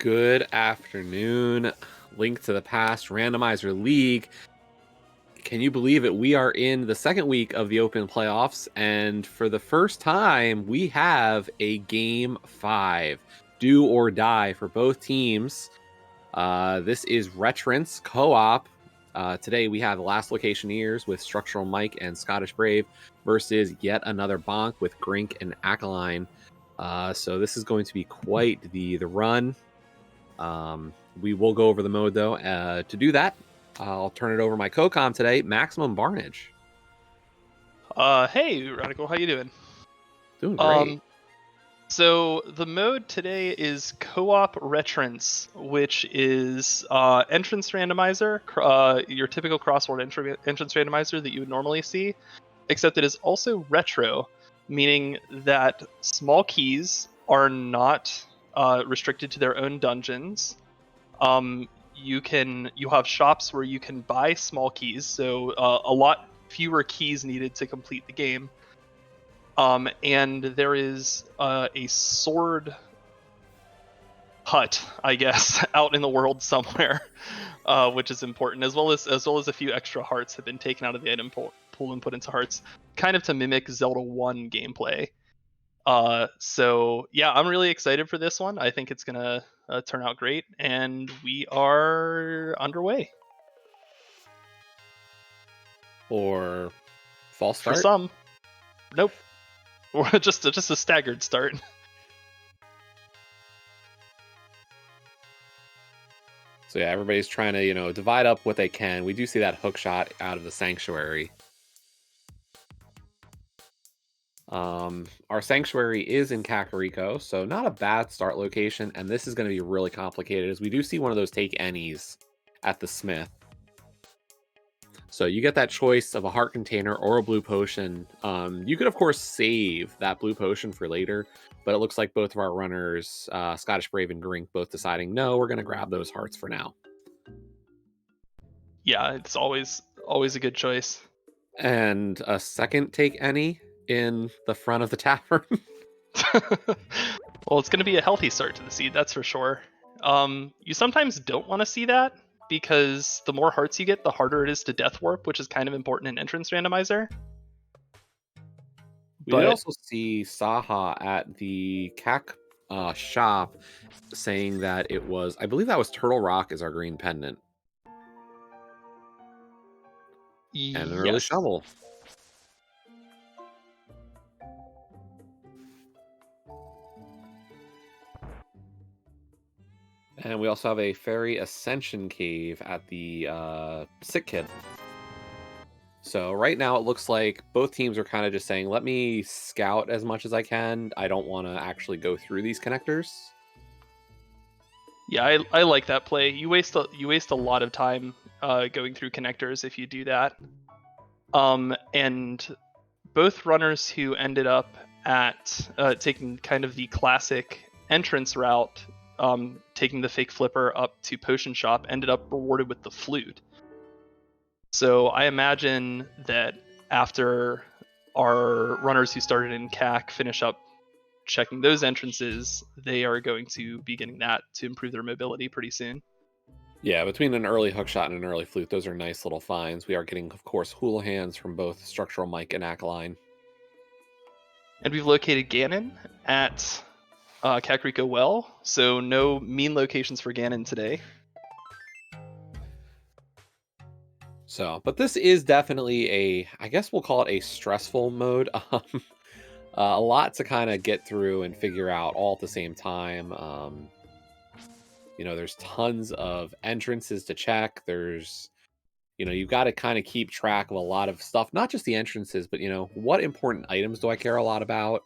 Good afternoon. Link to the Past Randomizer League. Can you believe it? We are in the second week of the Open Playoffs, and for the first time, we have a Game 5. Do or die for both teams. This is Gr1nk co-op. Today we have the Last Locationeers with StructuralMike and ScottishBrave versus yet another bonk with Gr1nk and Akaelyne. So this is going to be quite the run. We will go over the mode though. To do that, I'll turn it over to my co-com today, Maximum Barnage. Hey, Radical, how you doing? Doing great. So the mode today is co-op Gr1nk, which is entrance randomizer, your typical crossword entrance randomizer that you would normally see, except it is also retro, meaning that small keys are not restricted to their own dungeons. You have shops where you can buy small keys, so a lot fewer keys needed to complete the game. And there is a sword hut, I guess, out in the world somewhere, which is important, as well as a few extra hearts have been taken out of the item pool and put into hearts, kind of to mimic Zelda 1 gameplay. So yeah, I'm really excited for this one. I think it's gonna turn out great, and we are underway. Or false start? For some, nope. Or just a staggered start. So yeah, everybody's trying to, divide up what they can. We do see that hook shot out of the Sanctuary. Our Sanctuary is in Kakariko, so not a bad start location, and this is going to be really complicated, as we do see one of those take any's at the Smith. So you get that choice of a heart container or a blue potion. You could, of course, save that blue potion for later, but it looks like both of our runners, ScottishBrave and Gr1nk, both deciding, no, we're going to grab those hearts for now. Yeah, it's always a good choice. And a second take any in the front of the tavern. Well, it's going to be a healthy start to the seed, that's for sure. You sometimes don't want to see that, because the more hearts you get, the harder it is to death warp, which is kind of important in entrance randomizer. We did also see Saha at the CAC shop saying that it was, I believe that was Turtle Rock as our green pendant. And an early shovel. And we also have a Fairy Ascension Cave at the Sick Kid. So right now it looks like both teams are kind of just saying, let me scout as much as I can. I don't want to actually go through these connectors. Yeah, I like that play. You waste a lot of time going through connectors if you do that. And both runners who ended up at taking kind of the classic entrance route, taking the fake flipper up to Potion Shop, ended up rewarded with the flute. So I imagine that after our runners who started in CAC finish up checking those entrances, they are going to be getting that to improve their mobility pretty soon. Yeah, between an early hookshot and an early flute, those are nice little finds. We are getting, of course, hula hands from both StructuralMike and Akaelyne. And we've located Gr1nk at Kakariko Well, so no mean locations for Gr1nk today. So, but this is definitely I guess we'll call it a stressful mode. A lot to kind of get through and figure out all at the same time. There's tons of entrances to check. There's, you've got to kind of keep track of a lot of stuff, not just the entrances, but, what important items do I care a lot about?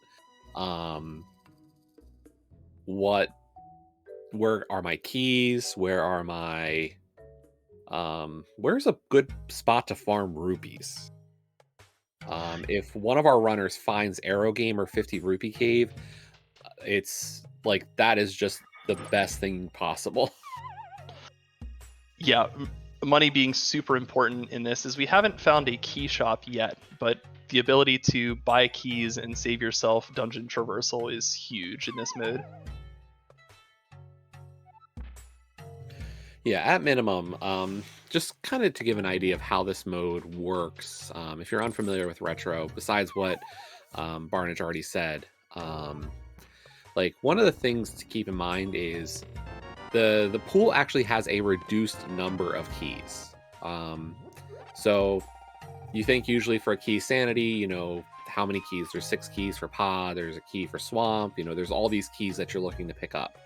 Where are my keys? Where are my, where's a good spot to farm rupees? If one of our runners finds Arrow Game or 50 Rupee Cave, it's like, that is just the best thing possible. Yeah, money being super important in this, is we haven't found a key shop yet, but the ability to buy keys and save yourself dungeon traversal is huge in this mode. Yeah, at minimum, just kind of to give an idea of how this mode works. If you're unfamiliar with retro, besides what Barnage already said, like one of the things to keep in mind is the pool actually has a reduced number of keys. So you think usually for a key sanity, you know, how many keys? There's 6 keys for pod, there's a key for swamp, you know, there's all these keys that you're looking to pick up.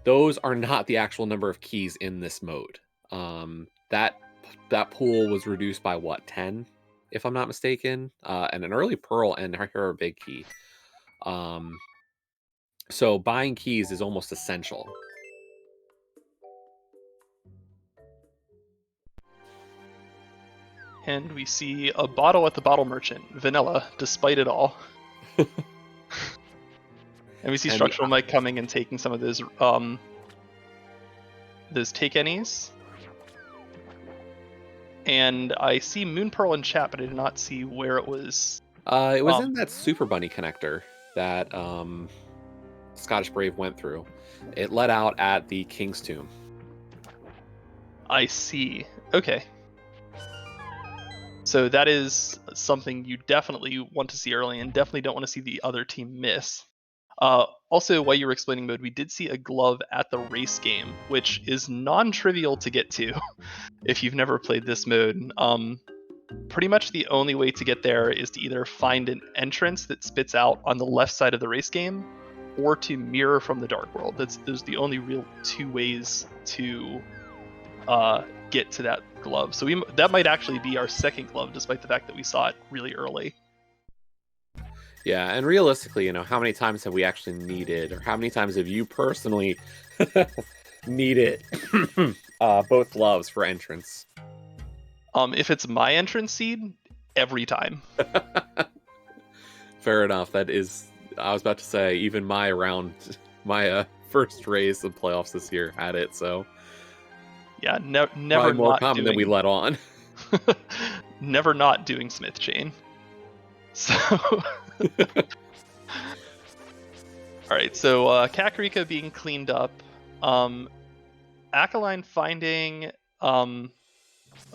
Those are not the actual number of keys in this mode. That pool was reduced by what, 10, if I'm not mistaken, and an early pearl and her are a big key. So buying keys is almost essential. And we see a bottle at the bottle merchant, vanilla, despite it all. And we see StructuralMike coming and taking some of those take any's. And I see Moon Pearl in chat, but I did not see where it was. It was in that Super Bunny connector that Scottish Brave went through. It let out at the King's Tomb. I see. Okay. So that is something you definitely want to see early and definitely don't want to see the other team miss. Also, while you were explaining mode, we did see a glove at the race game, which is non-trivial to get to if you've never played this mode. Pretty much the only way to get there is to either find an entrance that spits out on the left side of the race game, or to mirror from the Dark World. Those the only real 2 ways to get to that glove. So that might actually be our second glove, despite the fact that we saw it really early. Yeah, and realistically, you know, how many times have we actually needed, or how many times have you personally needed both gloves for entrance? If it's my entrance seed, every time. Fair enough. That is, I was about to say, even my first race of playoffs this year had it, so yeah, never probably more common than we let on. Never not doing Smith Chain. So alright, so Kakariko being cleaned up, Akaelyne finding a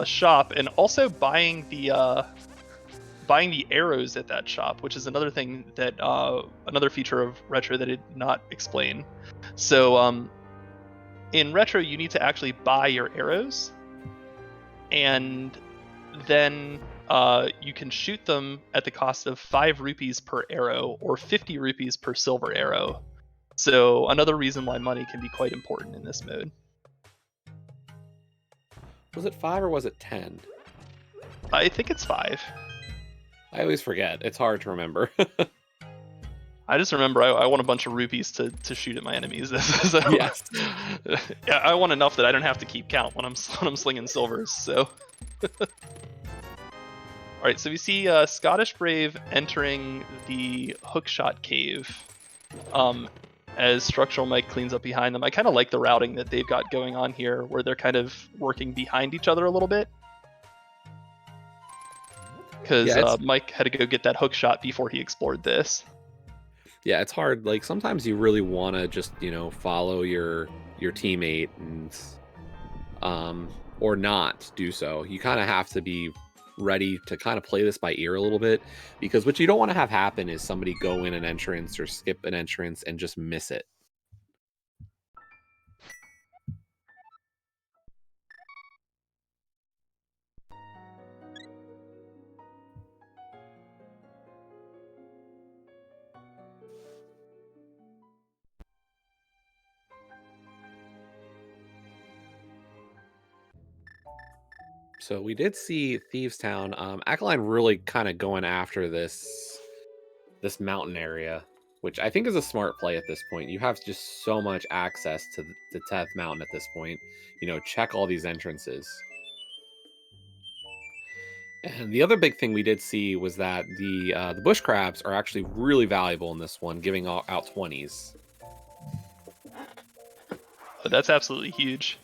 shop and also buying the arrows at that shop, which is another thing that another feature of retro that I did not explain. So in retro you need to actually buy your arrows, and then you can shoot them at the cost of 5 rupees per arrow or 50 rupees per silver arrow. So another reason why money can be quite important in this mode. Was it 5 or was it 10? I think it's 5. I always forget. It's hard to remember. I just remember I want a bunch of rupees to shoot at my enemies. So, yes. Yeah, I want enough that I don't have to keep count when I'm slinging silvers. So. All right, so we see Scottish Brave entering the hookshot cave as StructuralMike cleans up behind them. I kind of like the routing that they've got going on here, where they're kind of working behind each other a little bit. Because Mike had to go get that hookshot before he explored this. Yeah, it's hard. Like, sometimes you really want to just, you know, follow your teammate and or not do so. You kind of have to be ready to kind of play this by ear a little bit, because what you don't want to have happen is somebody go in an entrance or skip an entrance and just miss it. So we did see Thieves Town. Akaelyne really kind of going after this mountain area, which I think is a smart play at this point. You have just so much access to the 10th mountain at this point. You know, check all these entrances. And the other big thing we did see was that the bush crabs are actually really valuable in this one, giving out 20s. That's absolutely huge.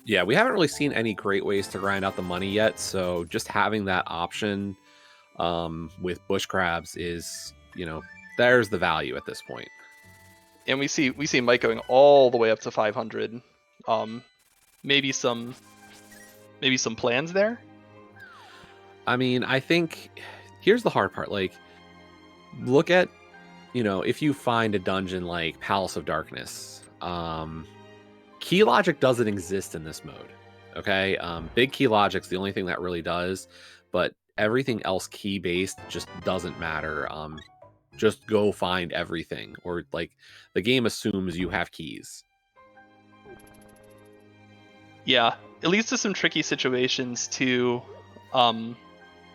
Yeah, we haven't really seen any great ways to grind out the money yet, so just having that option with bush crabs is, you know, there's the value at this point. And we see Mike going all the way up to 500. Maybe some plans there. I mean, I think here's the hard part. Like, look at, if you find a dungeon like Palace of Darkness, key logic doesn't exist in this mode. Okay, big key logic's the only thing that really does, but everything else key based just doesn't matter. Just go find everything, or like the game assumes you have keys. Yeah, it leads to some tricky situations too,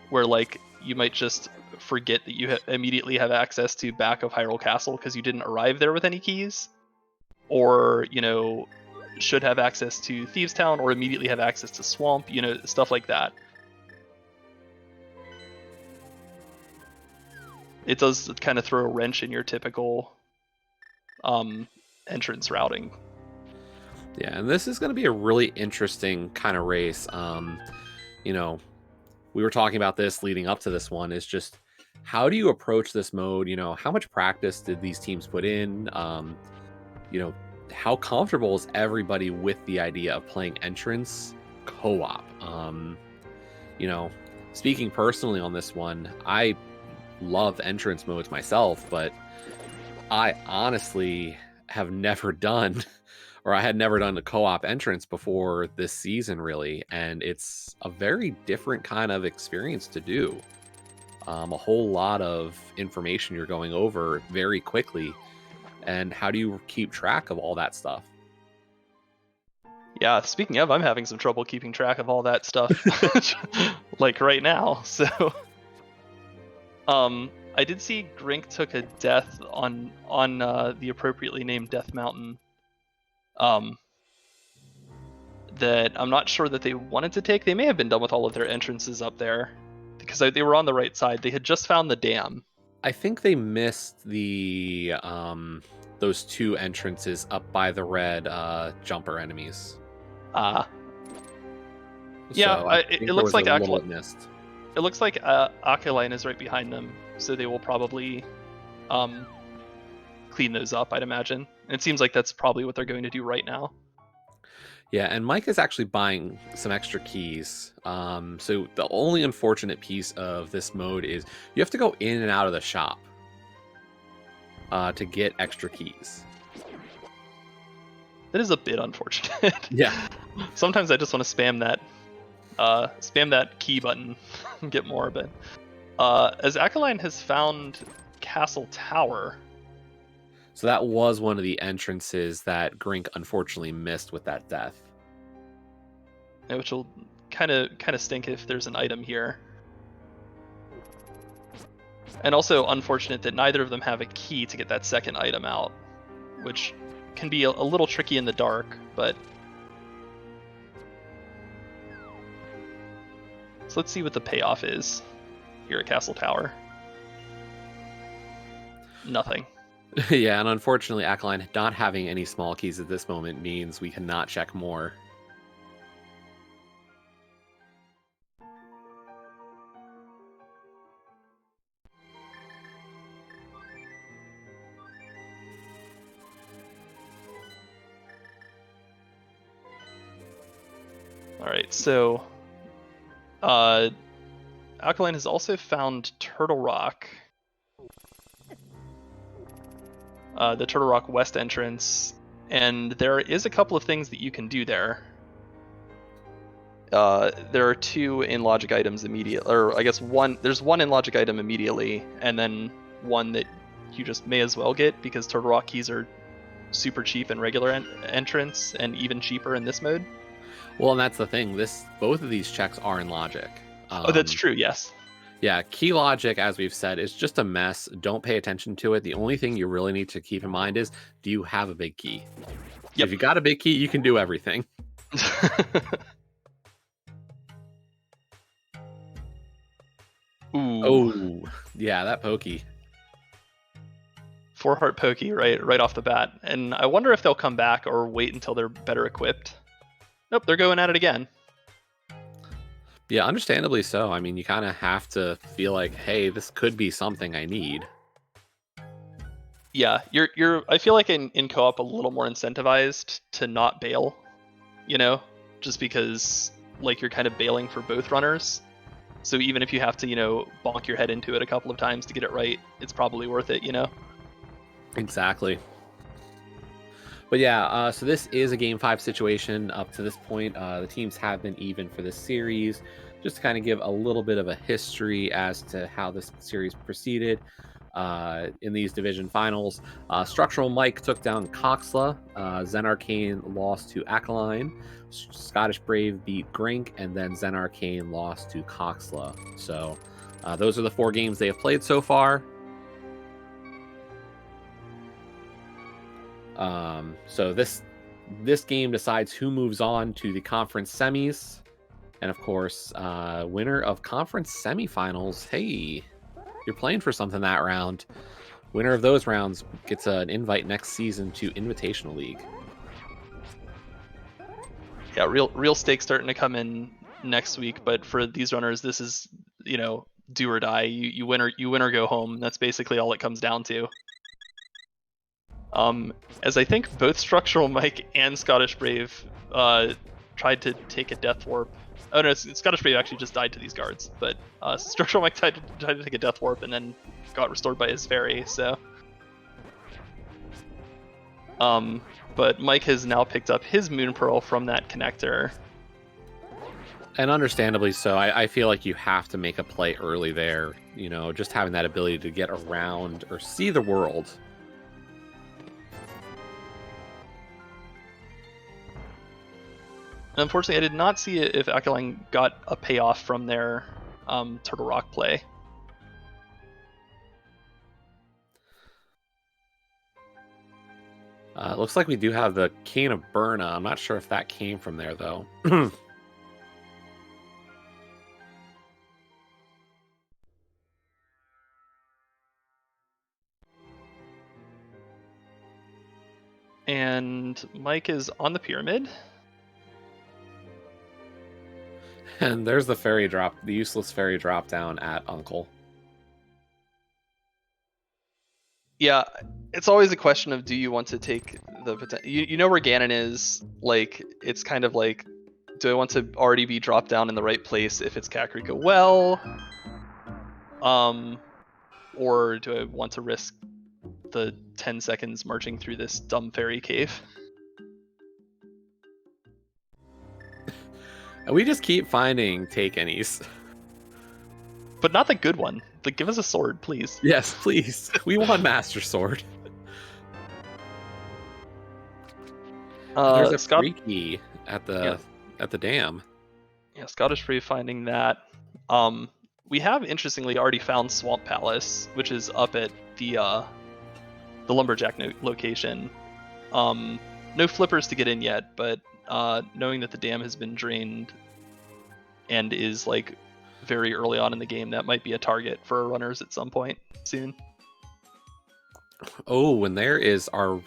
where like you might just forget that you immediately have access to back of Hyrule Castle because you didn't arrive there with any keys, or should have access to Thieves Town or immediately have access to Swamp, stuff like that. It does kind of throw a wrench in your typical entrance routing. Yeah, and this is going to be a really interesting kind of race. We were talking about this leading up to this one, is just how do you approach this mode? How much practice did these teams put in? How comfortable is everybody with the idea of playing entrance co-op? Speaking personally on this one, I love entrance modes myself, but I honestly have never done, or I had never done a co-op entrance before this season, really, and it's a very different kind of experience to do. A whole lot of information you're going over very quickly, and how do you keep track of all that stuff? Yeah, speaking of, I'm having some trouble keeping track of all that stuff, like right now. So, I did see Gr1nk took a death on the appropriately named Death Mountain. That I'm not sure that they wanted to take. They may have been done with all of their entrances up there, because they were on the right side. They had just found the dam. I think they missed the those two entrances up by the red jumper enemies. Yeah, So it looks like missed. It looks like Akaelyne is right behind them, so they will probably clean those up, I'd imagine. And it seems like that's probably what they're going to do right now. Yeah, and Mike is actually buying some extra keys. So the only unfortunate piece of this mode is you have to go in and out of the shop to get extra keys. That is a bit unfortunate. Yeah. Sometimes I just want to spam that key button and get more. But as Akaelyne has found Castle Tower. So that was one of the entrances that Gr1nk unfortunately missed with that death. Which will kind of stink if there's an item here. And also unfortunate that neither of them have a key to get that second item out, which can be a little tricky in the dark, but... So let's see what the payoff is here at Castle Tower. Nothing. Yeah, and unfortunately, Akaelyne not having any small keys at this moment means we cannot check more. Alright, so... Akaelyne has also found Turtle Rock. The Turtle Rock West entrance, and there is a couple of things that you can do there. There are two in-logic items immediately, or I guess there's one in-logic item immediately, and then one that you just may as well get, because Turtle Rock keys are super cheap in regular entrance, and even cheaper in this mode. Well, and that's the thing, both of these checks are in logic. Oh, that's true, yes. Yeah, key logic, as we've said, is just a mess. Don't pay attention to it. The only thing you really need to keep in mind is, do you have a big key? Yep. If you got a big key, you can do everything. Ooh. Oh, yeah, that pokey. 4-heart pokey right off the bat. And I wonder if they'll come back or wait until they're better equipped. Nope, they're going at it again. Yeah, understandably so. I mean, you kind of have to feel like, hey, this could be something I need. Yeah, you're I feel like in co-op a little more incentivized to not bail, you know, just because like you're kind of bailing for both runners. So even if you have to, bonk your head into it a couple of times to get it right, it's probably worth it, Exactly. But yeah, so this is a Game 5 situation. Up to this point, the teams have been even for this series. Just to kind of give a little bit of a history as to how this series proceeded in these division finals. StructuralMike took down Coxla. Gr1nk lost to Akaelyne. Scottish Brave beat Gr1nk, and then Gr1nk lost to Coxla. So those are the 4 games they have played so far. So this game decides who moves on to the conference semis, and of course, winner of conference semifinals. Hey, you're playing for something that round. Winner of those rounds gets an invite next season to Invitational League. Yeah, real stakes starting to come in next week, but for these runners, this is do or die. You win or go home. That's basically all it comes down to. As I think both StructuralMike and Scottish Brave tried to take a death warp. Oh no, Scottish Brave actually just died to these guards, but StructuralMike tried to take a death warp and then got restored by his fairy. So, but Mike has now picked up his Moon Pearl from that connector. And understandably so. I feel like you have to make a play early there. Just having that ability to get around or see the world. Unfortunately, I did not see if Akaelyne got a payoff from their Turtle Rock play. It looks like we do have the Cane of Burna. I'm not sure if that came from there, though. And Mike is on the pyramid. And there's the fairy drop, the useless fairy drop down at Uncle. Yeah, it's always a question of do you want to take the potential. You know where Ganon is. Like, it's kind of like, do I want to already be dropped down in the right place if it's Kakariko well? Or do I want to risk the 10 seconds marching through this dumb fairy cave? We just keep finding take any's. But not the good one. Like, give us a sword, please. Yes, please. We want Master Sword. There's a freaky at the dam. Yeah, Scottish Brave finding that. We have interestingly already found Swamp Palace, which is up at the lumberjack location. No flippers to get in yet, but knowing that the dam has been drained and is like very early on in the game, that might be a target for runners at some point soon. Oh, and there is our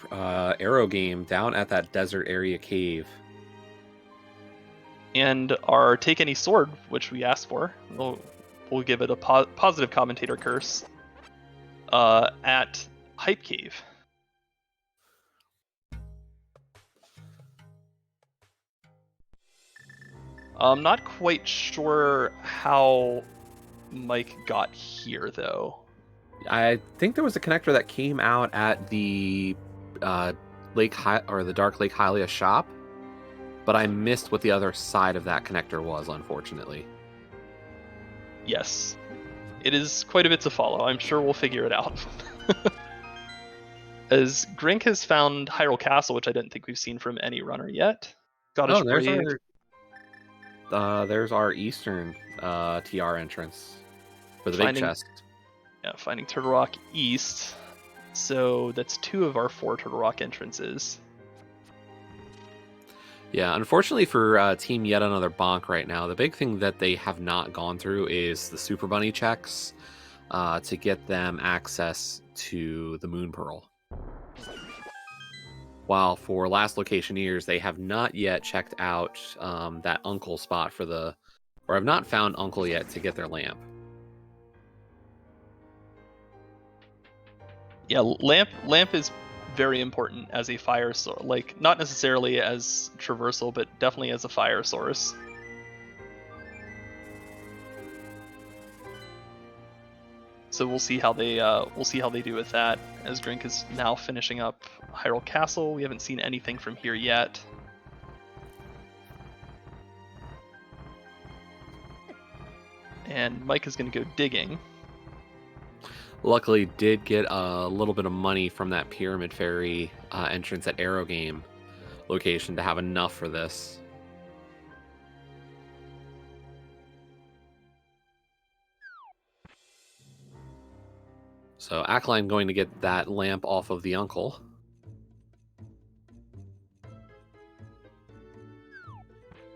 arrow game down at that desert area cave. And our take any sword, which we asked for, we'll give it a positive commentator curse at Hype Cave. I'm not quite sure how Mike got here, though. I think there was a connector that came out at the the Dark Lake Hylia shop, but I missed what the other side of that connector was, unfortunately. Yes, it is quite a bit to follow. I'm sure we'll figure it out. As Gr1nk has found Hyrule Castle, which I didn't think we've seen from any runner yet. Scottish Brave. There's our Eastern TR entrance for the big chest. Yeah, finding Turtle Rock East. So that's 2 of our 4 Turtle Rock entrances. Yeah, unfortunately for Team Yet Another Bonk right now, the big thing that they have not gone through is the Super Bunny checks to get them access to the Moon Pearl. While for Last Locationeers, they have not yet checked out that Uncle spot or have not found Uncle yet to get their lamp. Yeah, lamp is very important as a fire source. Like, not necessarily as traversal, but definitely as a fire source. So we'll see how they do with that. As Gr1nk is now finishing up Hyrule Castle, we haven't seen anything from here yet. And Mike is going to go digging. Luckily, did get a little bit of money from that Pyramid Fairy entrance at Arrow Game location to have enough for this. So Akaelyne going to get that lamp off of the uncle.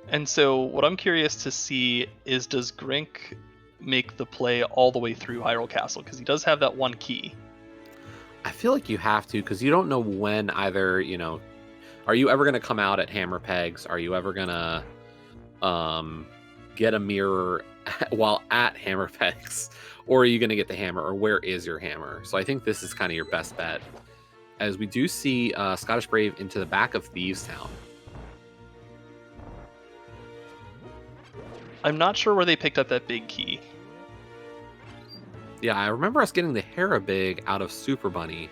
And so what I'm curious to see is, does Gr1nk make the play all the way through Hyrule Castle? Because he does have that one key. I feel like you have to, because you don't know when either, are you ever going to come out at Hammer Pegs? Are you ever going to get a mirror while at Hammer Pegs? Or are you going to get the hammer? Or where is your hammer? So I think this is kind of your best bet. As we do see Scottish Brave into the back of Thieves Town. I'm not sure where they picked up that big key. Yeah, I remember us getting the Harabig out of Super Bunny.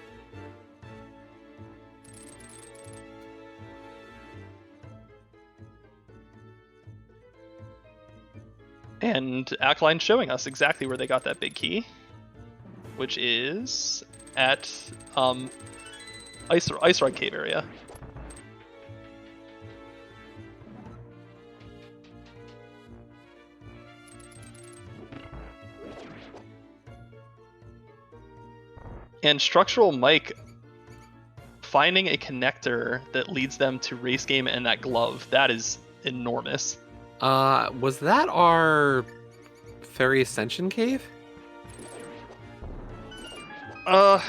And Akaelyne showing us exactly where they got that big key, which is at Ice Rod Cave area. And StructuralMike finding a connector that leads them to Race Game and that glove, that is enormous. Was that our Fairy Ascension Cave? I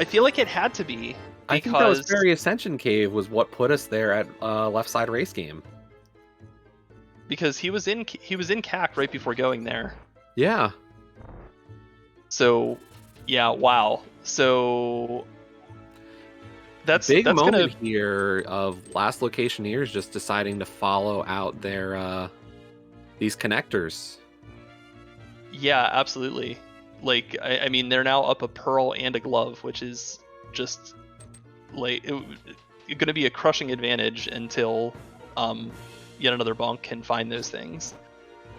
feel like it had to be. I think that was Fairy Ascension Cave was what put us there at Left Side Race Game. Because he was in CAC right before going there. Yeah. So, yeah, wow. So that's big moment gonna... here of Last Locationeers just deciding to follow out their these connectors. Yeah, absolutely. Like, I mean, they're now up a pearl and a glove, which is just like going to be a crushing advantage until yet another bonk can find those things.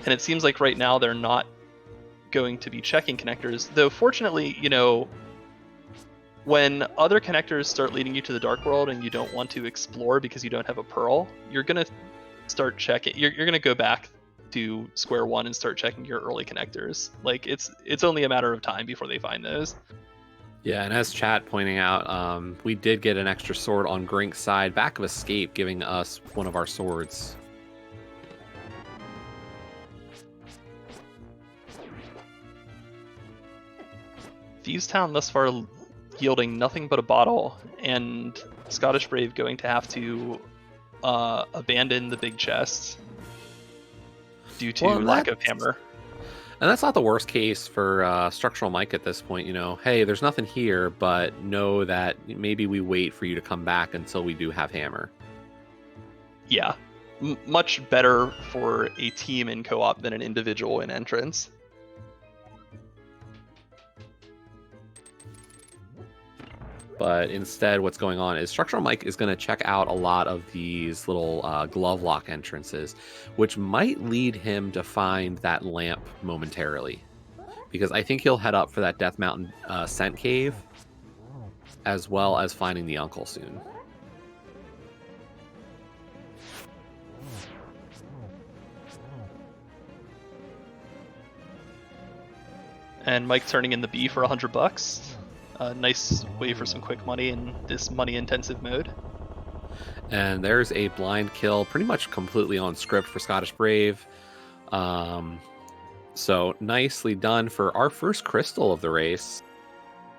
And it seems like right now they're not going to be checking connectors, though fortunately, when other connectors start leading you to the Dark World and you don't want to explore because you don't have a pearl, you're going to start checking. You're going to go back to square one and start checking your early connectors. Like, it's only a matter of time before they find those. Yeah, and as chat pointing out, we did get an extra sword on Gr1nk's side, back of Escape, giving us one of our swords. Thieves Town thus far yielding nothing but a bottle, and Scottish Brave going to have to abandon the big chest due to lack of hammer. And that's not the worst case for StructuralMike at this point. Hey, there's nothing here, but know that maybe we wait for you to come back until we do have hammer. Yeah, much better for a team in co-op than an individual in entrance. But instead, what's going on is StructuralMike is going to check out a lot of these little glove lock entrances, which might lead him to find that lamp momentarily. Because I think he'll head up for that Death Mountain Scent Cave, as well as finding the uncle soon. And Mike turning in the B for $100. Nice way for some quick money in this money-intensive mode. And there's a blind kill, pretty much completely on script for Scottish Brave. So nicely done for our first crystal of the race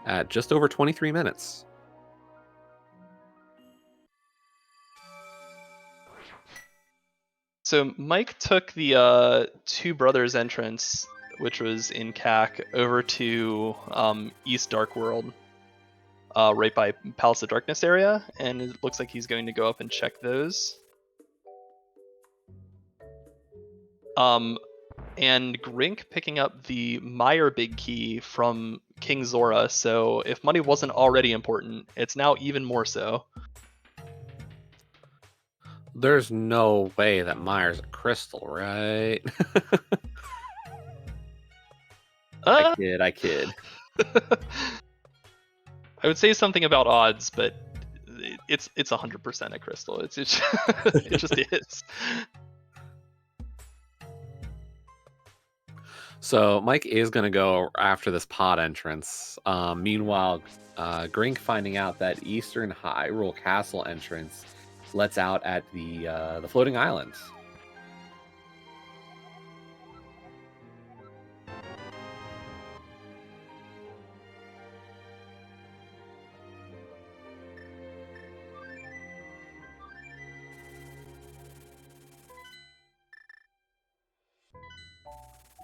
at just over 23 minutes. So Mike took the Two Brothers entrance, which was in CAC, over to East Dark World, right by Palace of Darkness area, and it looks like he's going to go up and check those. And Gr1nk picking up the Meyer big key from King Zora, so if money wasn't already important, it's now even more so. There's no way that Meyer's a crystal, right? I kid. I would say something about odds, but it's 100% a crystal. It just is. So Mike is going to go after this pod entrance. Meanwhile, Gr1nk finding out that Eastern Hyrule Castle entrance lets out at the floating islands.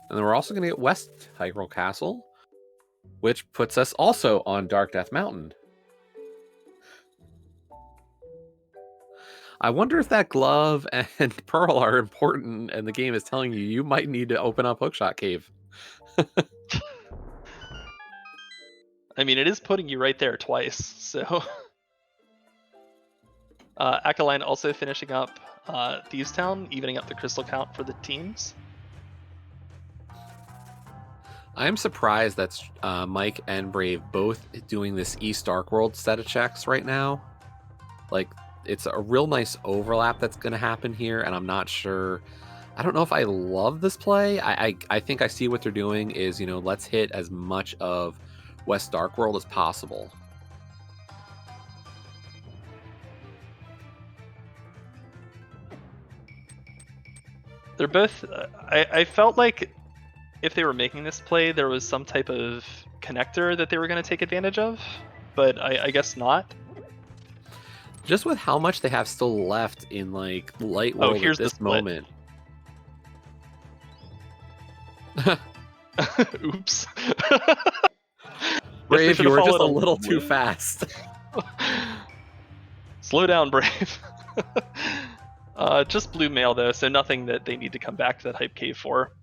And then we're also going to get West Hyrule Castle, which puts us also on Dark Death Mountain. I wonder if that glove and pearl are important, and the game is telling you might need to open up Hookshot Cave. I mean, it is putting you right there twice, so... Akaelyne also finishing up Thieves Town, evening up the crystal count for the teams. I'm surprised that Mike and Brave both doing this East Dark World set of checks right now. Like, it's a real nice overlap that's going to happen here, and I'm not sure. I don't know if I love this play. I think I see what they're doing is, let's hit as much of West Dark World as possible. They're both... I felt like if they were making this play, there was some type of connector that they were going to take advantage of, but I guess not. Just with how much they have still left in like Light World here's at this moment. Oops. Brave, you were just a little too fast. Slow down, Brave. Just blue mail though, so nothing that they need to come back to that Hype Cave for.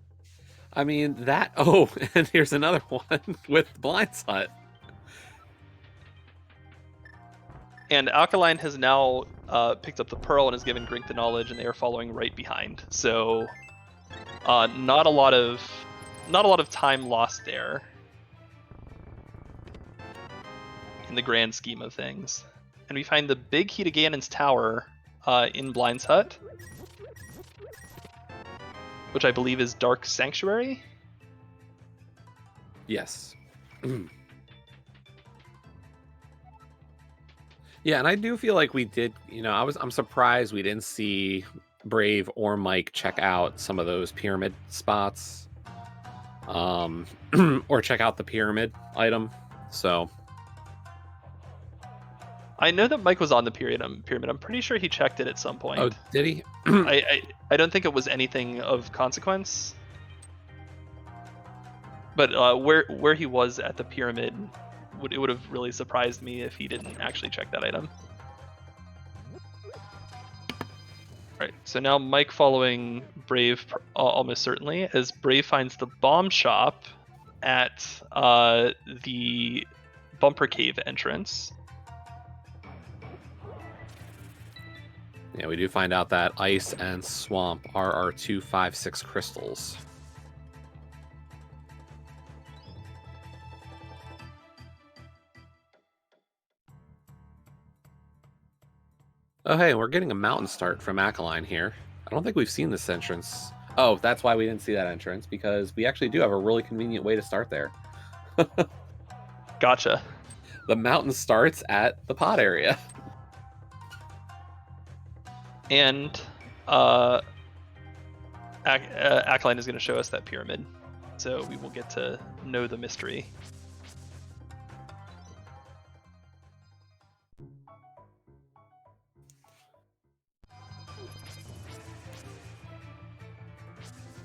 I mean, that... Oh, and here's another one with Blind's Hut. And Akaelyne has now picked up the Pearl and has given Gr1nk the knowledge, and they are following right behind. So, not a lot of time lost there in the grand scheme of things. And we find the big key to Ganon's tower in Blind's Hut, which I believe is Dark Sanctuary. Yes. Yeah, and I do feel like we did, I'm surprised we didn't see Brave or Mike check out some of those pyramid spots. Or check out the pyramid item. So I know that Mike was on the pyramid. I'm pretty sure he checked it at some point. Oh, did he? I don't think it was anything of consequence. But where he was at the pyramid, it would have really surprised me if he didn't actually check that item. Alright, so now Mike following Brave almost certainly, as Brave finds the bomb shop at the Bumper Cave entrance. Yeah, we do find out that Ice and Swamp are our 256 crystals. Oh, hey, we're getting a mountain start from Akaelyne here. I don't think we've seen this entrance. Oh, that's why we didn't see that entrance, because we actually do have a really convenient way to start there. Gotcha. The mountain starts at the pod area. And Akaelyne is going to show us that pyramid, so we will get to know the mystery.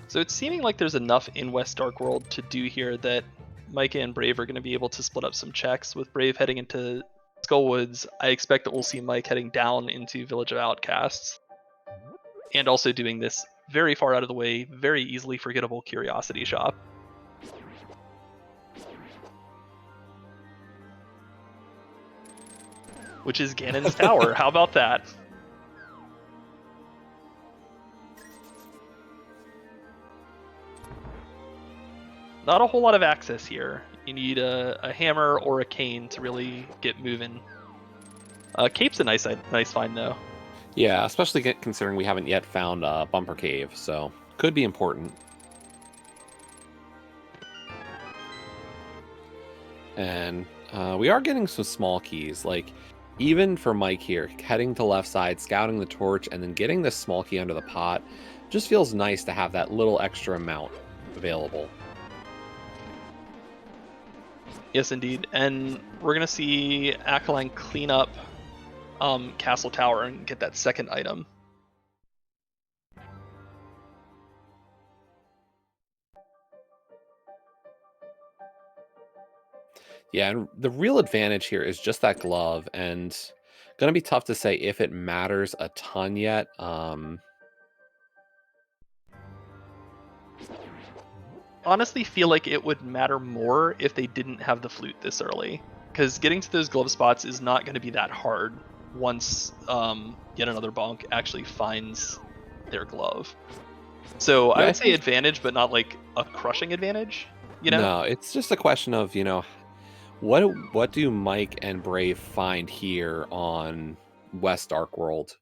So it's seeming like there's enough in West Dark World to do here that Micah and Brave are going to be able to split up some checks. With Brave heading into Skullwoods, I expect that we'll see Mike heading down into Village of Outcasts. And also doing this very far out of the way, very easily forgettable Curiosity Shop. Which is Ganon's Tower. How about that? Not a whole lot of access here. You need a hammer or a cane to really get moving. Cape's a nice find though. Yeah, especially considering we haven't yet found Bumper Cave, so could be important. And we are getting some small keys, like even for Mike here, heading to left side, scouting the torch, and then getting this small key under the pot, just feels nice to have that little extra amount available. Yes, indeed. And we're going to see Akaelyne clean up Castle Tower and get that second item. Yeah, and the real advantage here is just that glove, and going to be tough to say if it matters a ton yet. Honestly feel like it would matter more if they didn't have the flute this early, because getting to those glove spots is not going to be that hard once yet another bonk actually finds their glove. So Yeah, I would say advantage, but not like a crushing advantage, you know? No, it's just a question of, what do Mike and Brave find here on West Dark World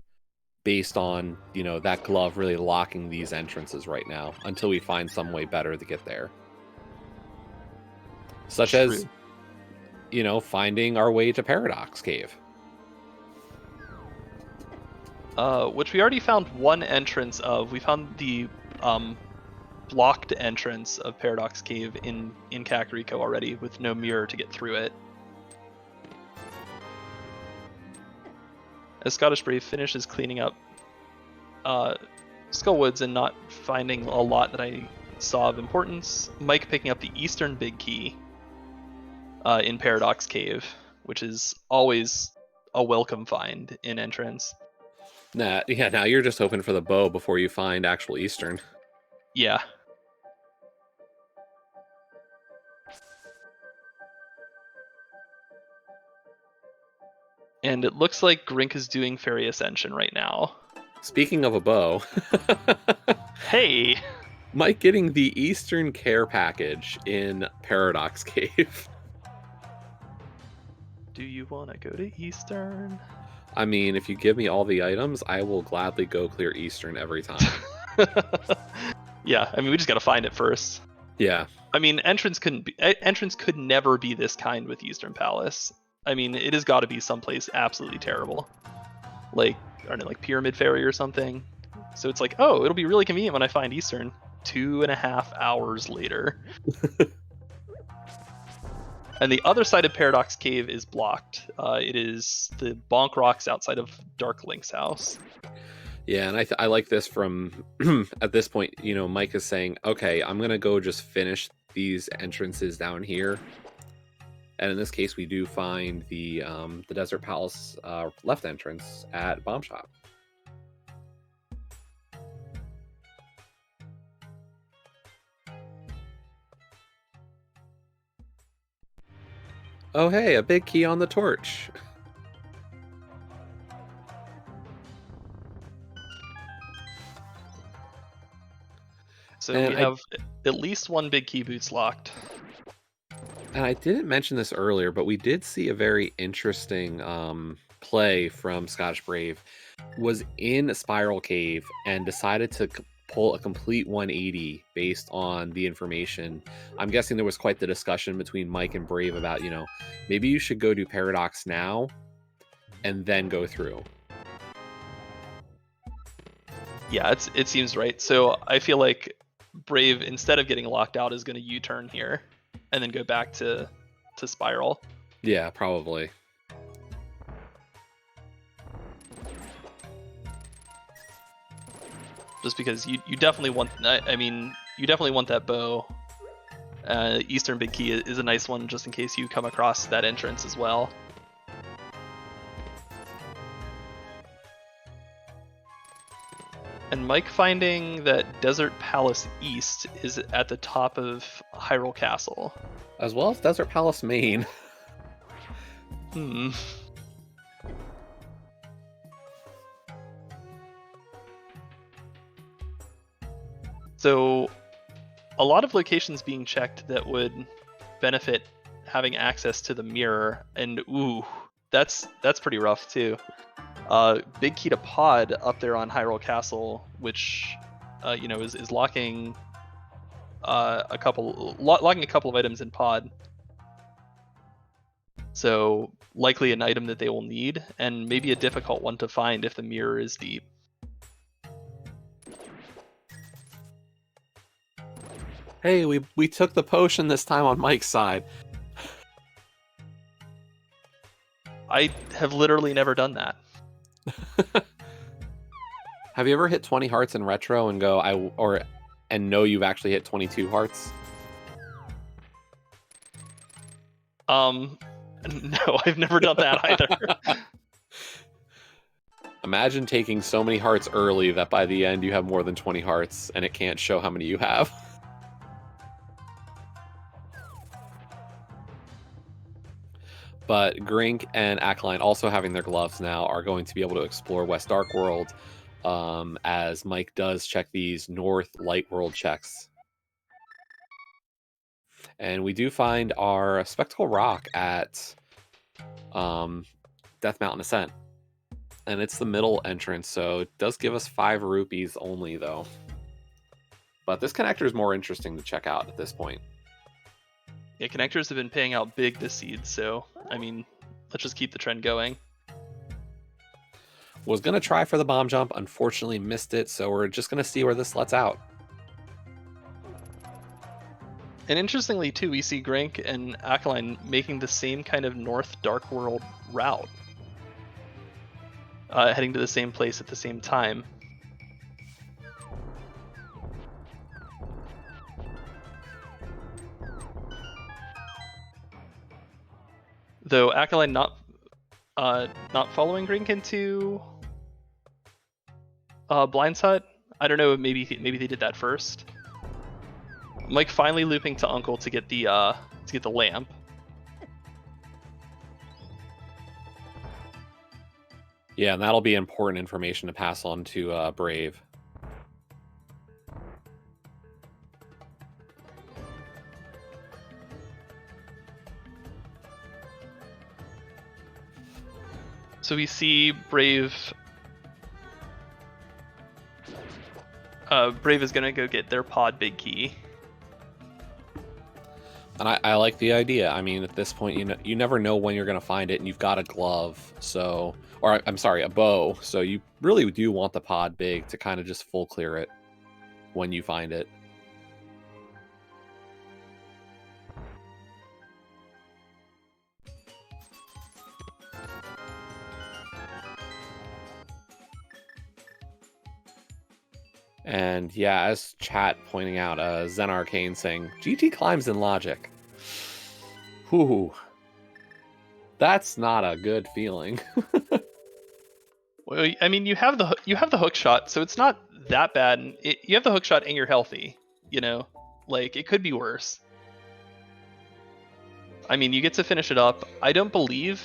based on, that glove really locking these entrances right now until we find some way better to get there. Such True. as, finding our way to Paradox Cave. Which we already found one entrance of. We found the blocked entrance of Paradox Cave in Kakariko already, with no mirror to get through it. As Scottish Brave finishes cleaning up Skullwoods and not finding a lot that I saw of importance, Mike picking up the Eastern Big Key in Paradox Cave, which is always a welcome find in entrance. Now you're just hoping for the bow before you find actual Eastern. Yeah. And it looks like Gr1nk is doing Fairy Ascension right now. Speaking of a bow. Hey! Mike getting the Eastern Care Package in Paradox Cave. Do you want to go to Eastern? I mean, if you give me all the items, I will gladly go clear Eastern every time. Yeah, I mean, we just gotta find it first. Yeah. I mean, entrance could never be this kind with Eastern Palace. I mean, it has got to be someplace absolutely terrible, like, I don't know, like Pyramid Fairy or something. So it's like, oh, it'll be really convenient when I find Eastern. 2.5 hours later. And the other side of Paradox Cave is blocked. It is the bonk rocks outside of Dark Link's house. Yeah, and I like this from at this point, Mike is saying, okay, I'm gonna go just finish these entrances down here. And in this case, we do find the Desert Palace left entrance at Bomb Shop. Oh, hey, a big key on the torch. So we have at least one big key boots locked. And I didn't mention this earlier, but we did see a very interesting play from Scottish Brave. Was in a Spiral Cave and decided to pull a complete 180 based on the information. I'm guessing there was quite the discussion between Mike and Brave about, maybe you should go do Paradox now and then go through. Yeah, it seems right. So I feel like Brave, instead of getting locked out, is going to U-turn here and then go back to Spiral. Yeah, probably. Just because you definitely want, I mean, you definitely want that bow Eastern Big Key is a nice one just in case you come across that entrance as well. And Mike finding that Desert Palace East is at the top of Hyrule Castle. As well as Desert Palace Main. Hmm. So, a lot of locations being checked that would benefit having access to the mirror, and ooh, that's pretty rough too. Big Key to Pod up there on Hyrule Castle, which is locking locking a couple of items in Pod. So likely an item that they will need, and maybe a difficult one to find if the mirror is deep. Hey, we took the potion this time on Mike's side. I have literally never done that. Have you ever hit 20 hearts in retro and go and know you've actually hit 22 hearts? No, I've never done that either. Imagine taking so many hearts early that by the end you have more than 20 hearts and it can't show how many you have. But Gr1nk and Akaelyne, also having their gloves now, are going to be able to explore West Dark World, as Mike does check these North Light World checks. And we do find our Spectacle Rock at Death Mountain Ascent. And it's the middle entrance, so it does give us 5 rupees only, though. But this connector is more interesting to check out at this point. Yeah, connectors have been paying out big this seed, so, I mean, let's just keep the trend going. Was going to try for the bomb jump, unfortunately missed it, so we're just going to see where this lets out. And interestingly, too, we see Gr1nk and Akaelyne making the same kind of North Dark World route. Heading to the same place at the same time. Though Akaelyne not following Gr1nk into Blind's Hut. I don't know. Maybe they did that first. Mike finally looping to Uncle to get the lamp. Yeah, and that'll be important information to pass on to Brave. So we see Brave. Brave is gonna go get their pod Big Key. And I like the idea. I mean, at this point, you never know when you're going to find it, and you've got a glove, or I'm sorry, a bow. So you really do want the pod big to kind of just full clear it when you find it. And yeah, as chat pointing out, Gr1nk saying, GT climbs in logic. Whew. That's not a good feeling. Well, I mean, you have the hook shot, so it's not that bad. You have the hook shot and you're healthy. Like it could be worse. I mean, you get to finish it up. I don't believe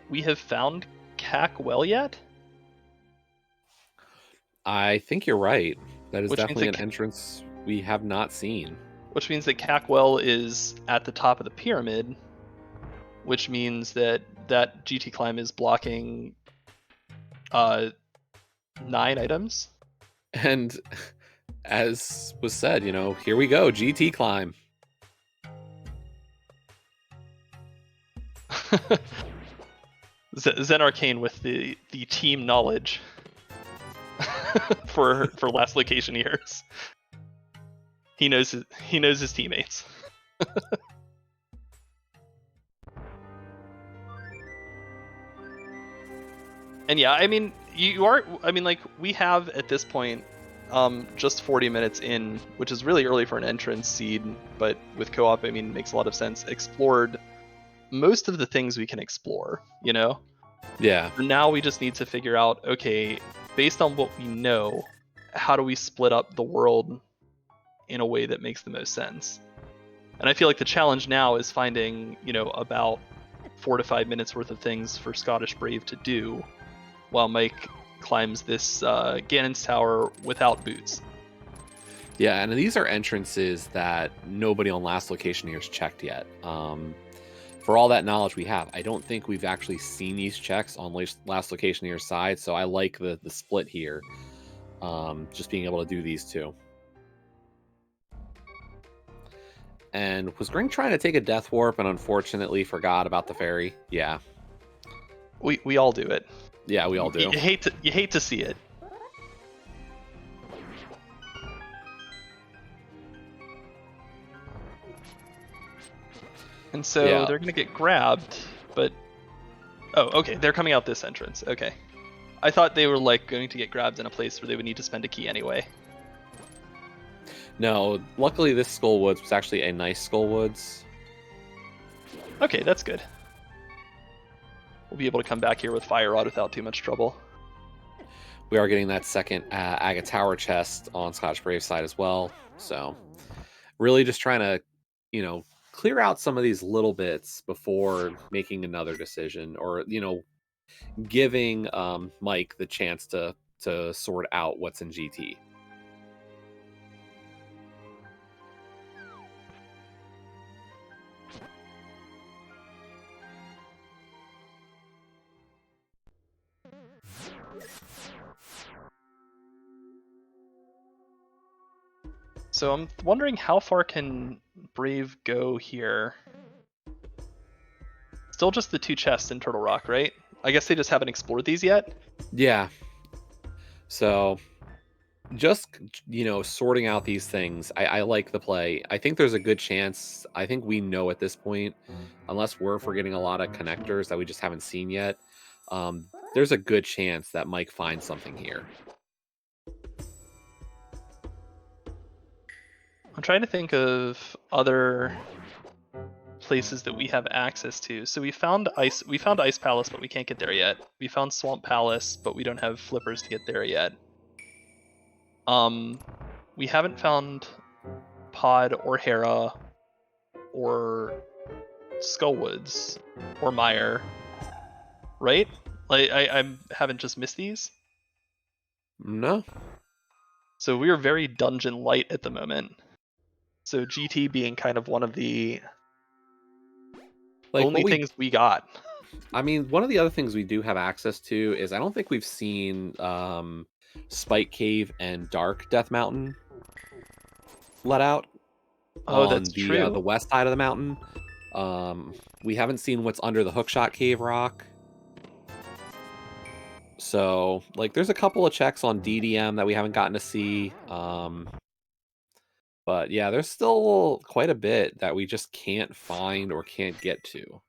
we have found Cack well yet. I think you're right. That is Which definitely an entrance we have not seen. Which means that Cackwell is at the top of the pyramid, which means that GT climb is blocking 9 items. And as was said, here we go, GT climb. Gr1nk with the team knowledge. for last location years. He knows his teammates. And yeah, I mean, like we have at this point just 40 minutes in, which is really early for an entrance seed, but with co-op, I mean, it makes a lot of sense. Explored most of the things we can explore, you know? Yeah. Now we just need to figure out, okay, based on what we know, how do we split up the world in a way that makes the most sense? And I feel like the challenge now is finding, you know, about 4 to 5 minutes worth of things for Scottish Brave to do while Mike climbs this Ganon's tower without boots. Yeah, and these are entrances that nobody on Last Location here has checked yet. For all that knowledge we have, I don't think we've actually seen these checks on Last Location here's side, so I like the split here. Just being able to do these two. And was Gr1nk trying to take a Death Warp and unfortunately forgot about the fairy? Yeah. We all do it. Yeah, we all do. You hate to see it. And so they're gonna get grabbed, but oh, okay, they're coming out this entrance. Okay, I thought they were like going to get grabbed in a place where they would need to spend a key anyway. No, luckily this Skull Woods was actually a nice Skull Woods. Okay, that's good. We'll be able to come back here with Fire Rod without too much trouble. We are getting that second Aga Tower chest on Scottish Brave side as well. So really just trying to, you know, clear out some of these little bits before making another decision, or, you know, giving Mike the chance to sort out what's in GT. So I'm wondering how far can Brave go here? Still just the 2 chests in Turtle Rock, right? I guess they just haven't explored these yet? Yeah. So just, you know, sorting out these things, I like the play. I think there's a good chance. I think we know at this point, unless we're forgetting a lot of connectors that we just haven't seen yet, there's a good chance that Mike finds something here. I'm trying to think of other places that we have access to. So we found Ice Palace, but we can't get there yet. We found Swamp Palace, but we don't have flippers to get there yet. We haven't found Pod or Hera or Skullwoods or Mire, right? Like I haven't just missed these. No. So we are very dungeon light at the moment. So GT being kind of one of the only things we got. I mean, one of the other things we do have access to is I don't think we've seen Spike Cave and Dark Death Mountain let out. Oh, on that's true. The west side of the mountain. We haven't seen what's under the Hookshot Cave rock. So, like, there's a couple of checks on DDM that we haven't gotten to see. But yeah, there's still quite a bit that we just can't find or can't get to.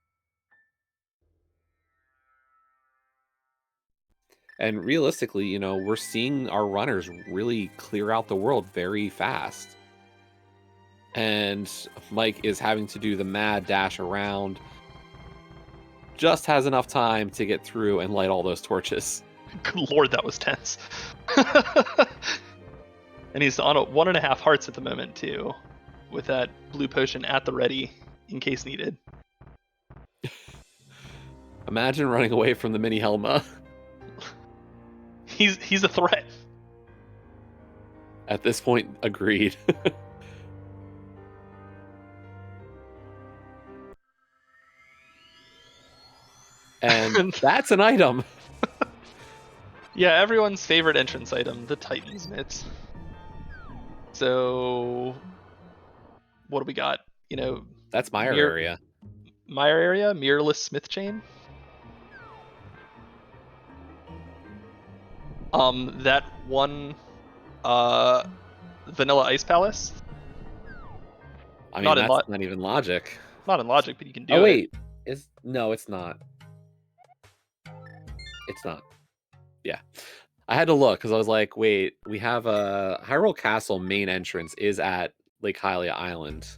And realistically, you know, we're seeing our runners really clear out the world very fast. And Mike is having to do the mad dash around. Just has enough time to get through and light all those torches. Good lord, that was tense. And he's on 1.5 hearts at the moment too, with that blue potion at the ready in case needed. Imagine running away from the mini Helma. He's a threat. At this point, agreed. And that's an item. Yeah, everyone's favorite entrance item, the Titan's Mitts. So, what do we got? You know, that's Mire area. Mire area, mirrorless smith chain. That one, vanilla ice palace. I mean, that's not even logic. Not in logic, but you can do it. Oh wait, no, it's not. It's not. Yeah, I had to look because I was like, wait, we have a Hyrule Castle main entrance is at Lake Hylia Island,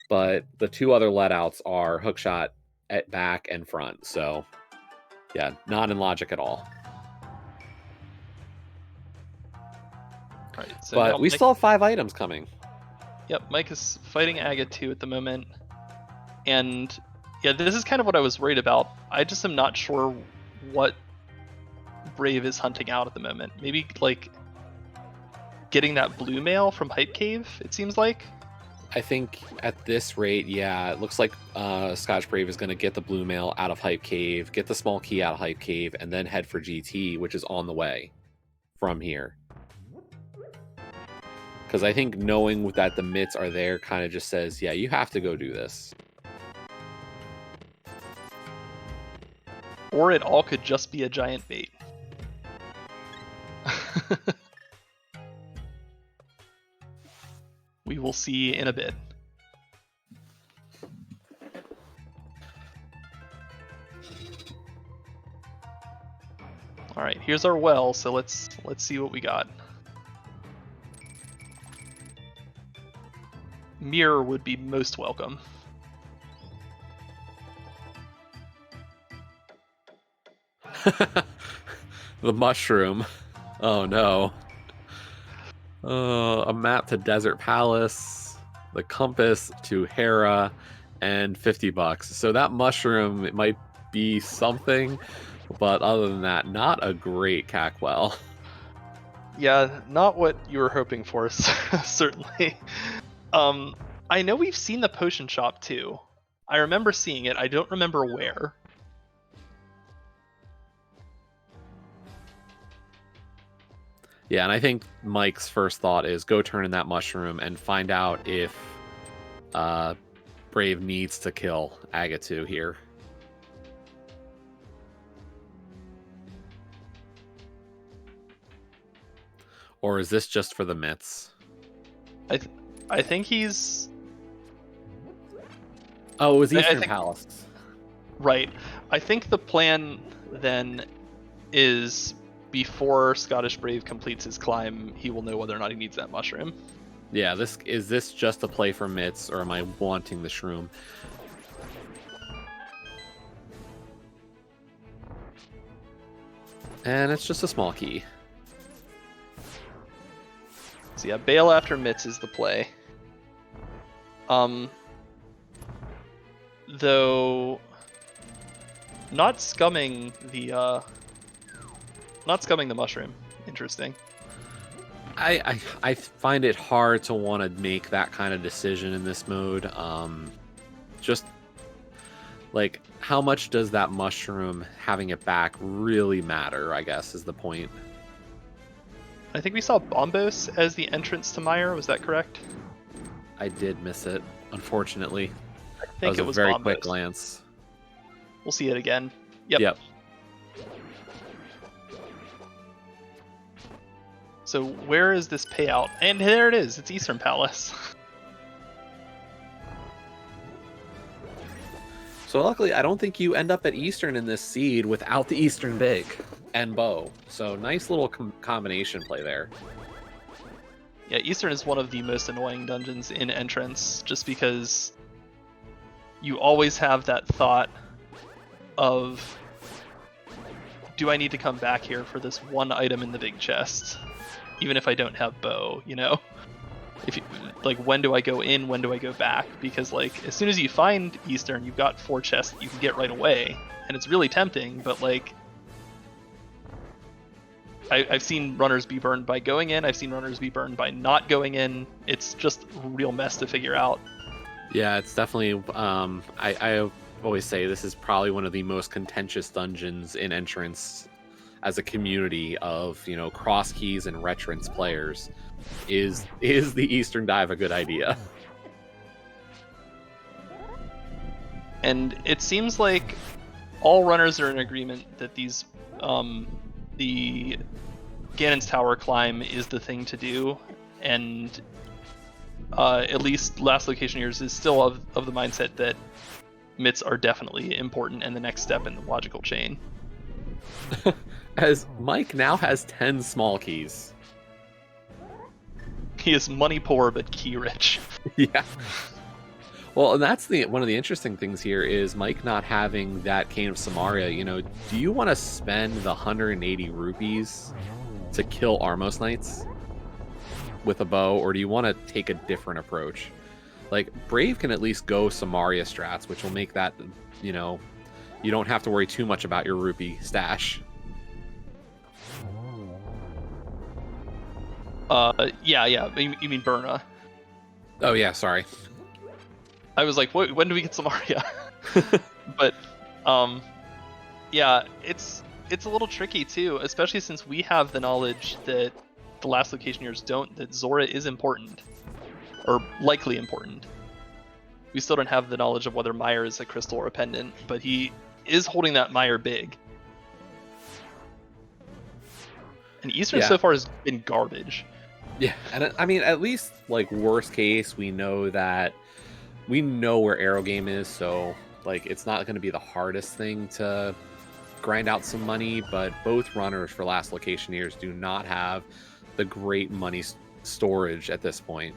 but the two other letouts are Hookshot at back and front. So, yeah, not in logic at all. All right, so But we still have 5 items coming. Yep, Mike is fighting Aga 2 at the moment. And yeah, this is kind of what I was worried about. I just am not sure what Brave is hunting out at the moment. Maybe like getting that blue mail from Hype Cave, it seems like. I think at this rate, yeah, it looks like Scotch Brave is going to get the blue mail out of Hype Cave, get the small key out of Hype Cave, and then head for GT, which is on the way from here. Because I think knowing that the mitts are there kind of just says, yeah, you have to go do this. Or it all could just be a giant bait. We will see in a bit. All right, here's our well, so let's see what we got. Mirror would be most welcome. The mushroom. Oh no. A map to Desert Palace, the compass to Hera, and $50. So that mushroom, it might be something, but other than that, not a great Cackwell. Yeah, not what you were hoping for, certainly. I know we've seen the potion shop too. I remember seeing it. I don't remember where. Yeah, and I think Mike's first thought is go turn in that mushroom and find out if Brave needs to kill Agatu here. Or is this just for the mitts? I think he's... Oh, it was Eastern Palace. Right. I think the plan then is before Scottish Brave completes his climb, he will know whether or not he needs that mushroom. Yeah, is this just a play for mitts, or am I wanting the shroom? And it's just a small key. So yeah, bail after mitts is the play. Though not scumming the mushroom. Interesting. I find it hard to want to make that kind of decision in this mode. Just like, how much does that mushroom having it back really matter, I guess, is the point. I think we saw Bombos as the entrance to Mire, was that correct? I did miss it, unfortunately. I think that was a very quick glance. We'll see it again. Yep. So where is this payout? And there it is, it's Eastern Palace. So luckily, I don't think you end up at Eastern in this seed without the Eastern Big and Bow. So nice little combination play there. Yeah, Eastern is one of the most annoying dungeons in Entrance, just because you always have that thought of, do I need to come back here for this one item in the big chest? Even if I don't have Bow, you know? If you, like, when do I go in, when do I go back? Because, like, as soon as you find Eastern, you've got 4 chests that you can get right away, and it's really tempting, but, like, I've seen runners be burned by going in, I've seen runners be burned by not going in. It's just a real mess to figure out. Yeah, it's definitely, I always say this is probably one of the most contentious dungeons in Entrance as a community of, you know, cross keys and retrance players. Is the Eastern Dive a good idea? And it seems like all runners are in agreement that these the Ganon's Tower climb is the thing to do, and at least Last Location Years is still of the mindset that mitts are definitely important and the next step in the logical chain. As Mike now has 10 small keys. He is money poor but key rich. Yeah. Well, and that's one of the interesting things here is Mike not having that Cane of Samaria. You know, do you want to spend the 180 rupees to kill Armos Knights with a bow, or do you want to take a different approach? Like, Brave can at least go Samaria strats, which will make that, you know, you don't have to worry too much about your rupee stash. Yeah. You mean Burna? Oh yeah, sorry. I was like, when do we get Samaria? But, yeah, it's a little tricky too, especially since we have the knowledge that the last locationers don't, that Zora is important, or likely important. We still don't have the knowledge of whether Meyer is a crystal or a pendant, but he is holding that Meyer big. And Eastern so far has been garbage. Yeah, and I mean, at least, like, worst case, we know where Arrow Game is, so, like, it's not going to be the hardest thing to grind out some money, but both runners for last locationers do not have the great money storage at this point.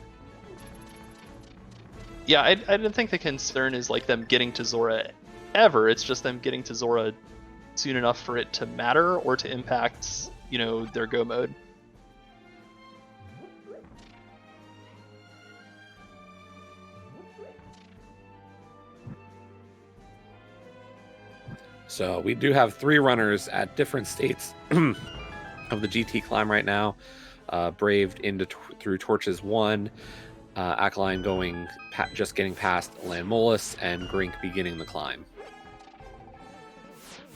Yeah, I didn't think the concern is, like, them getting to Zora ever. It's just them getting to Zora soon enough for it to matter or to impact, you know, their go mode. So we do have 3 runners at different states of the GT climb right now. Braved through Torches 1, Akaelyne just getting past Landmolus, and Gr1nk beginning the climb.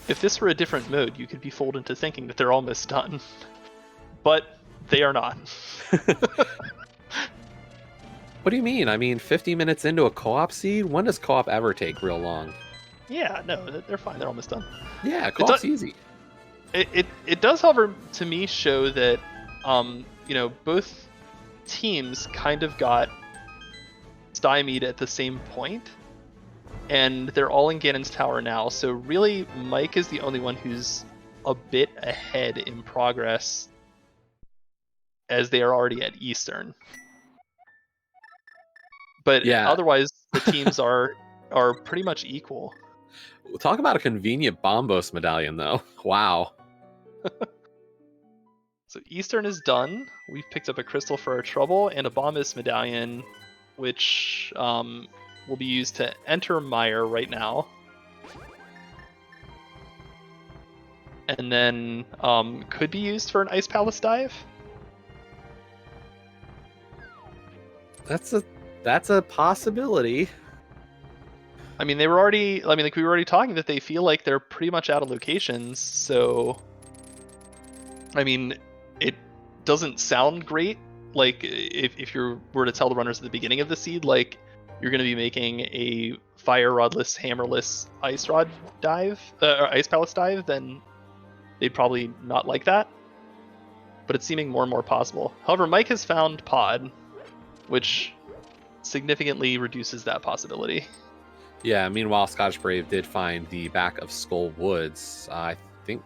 If this were a different mode, you could be fooled into thinking that they're almost done. But they are not. What do you mean? I mean, 50 minutes into a co-op seed? When does co-op ever take real long? Yeah, no, they're fine. They're almost done. Yeah, co-op's easy. It does, however, to me show that, you know, both teams kind of got stymied at the same point, and they're all in Ganon's Tower now. So really, Mike is the only one who's a bit ahead in progress, as they are already at Eastern. But yeah, otherwise, the teams are pretty much equal. Talk about a convenient Bombos medallion, though. Wow. So Eastern is done. We've picked up a crystal for our trouble and a Bombos medallion, which will be used to enter Meyer right now. And then could be used for an Ice Palace dive. That's a possibility. I mean, we were already talking that they feel like they're pretty much out of locations, so I mean, it doesn't sound great. Like, if you were to tell the runners at the beginning of the seed, like, you're going to be making a fire rodless, hammerless ice rod dive, or Ice Palace dive, then they'd probably not like that. But it's seeming more and more possible. However, Mike has found Pod, which significantly reduces that possibility. Yeah, meanwhile, Scottish Brave did find the back of Skull Woods. I think...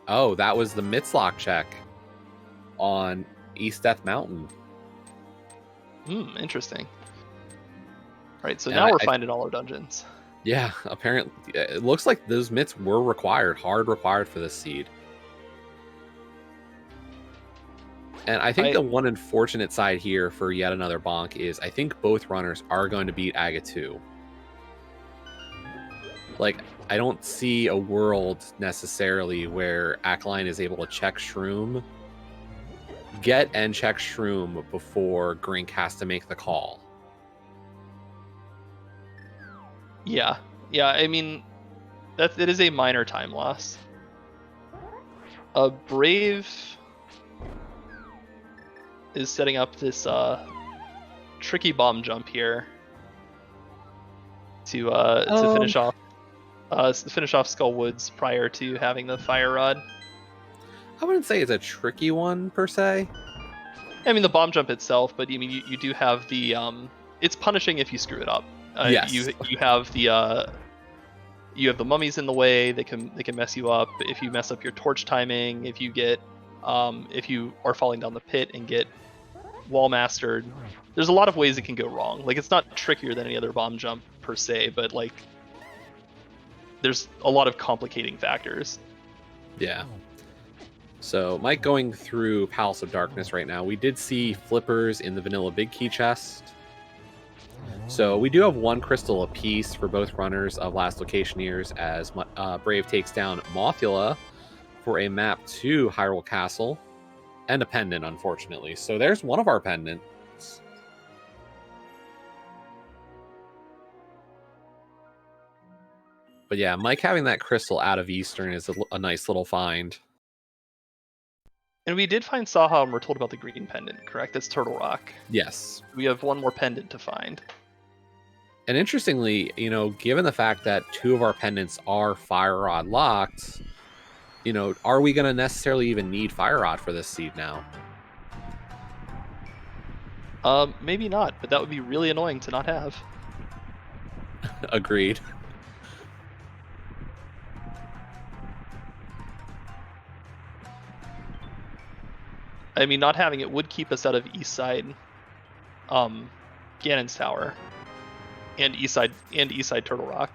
Oh, that was the Mitzlock check on East Death Mountain. Interesting. Right, so now we're finding all our dungeons. Yeah, apparently. It looks like those mitts were hard required for this seed. And I think the one unfortunate side here for yet another bonk is I think both runners are going to beat Aga 2. Like, I don't see a world necessarily where Akaelyne is able to check Shroom, get and check Shroom before Gr1nk has to make the call. Yeah, I mean, it is a minor time loss. Brave is setting up this tricky bomb jump here to finish off Skull Woods prior to having the fire rod. I wouldn't say it's a tricky one per se. I mean, the bomb jump itself, but I mean, you do have the it's punishing if you screw it up. Yes. You have the you have the mummies in the way, they can mess you up. If you mess up your torch timing, if you are falling down the pit and get wall mastered, there's a lot of ways it can go wrong. Like, it's not trickier than any other bomb jump per se, but like there's a lot of complicating factors. Yeah. So Mike going through Palace of Darkness right now. We did see flippers in the vanilla big key chest. So we do have 1 crystal apiece for both runners of Last Locationeers as Brave takes down Mothula for a map to Hyrule Castle and a pendant, unfortunately. So there's one of our pendants. But yeah, Mike having that crystal out of Eastern is a nice little find. And we did find Saha, and we're told about the green pendant, correct? That's Turtle Rock. Yes. We have 1 more pendant to find. And interestingly, you know, given the fact that 2 of our pendants are Fire Rod locked, you know, are we going to necessarily even need Fire Rod for this seed now? Maybe not, but that would be really annoying to not have. Agreed. I mean, not having it would keep us out of East Side, Ganon's Tower, and East Side Turtle Rock.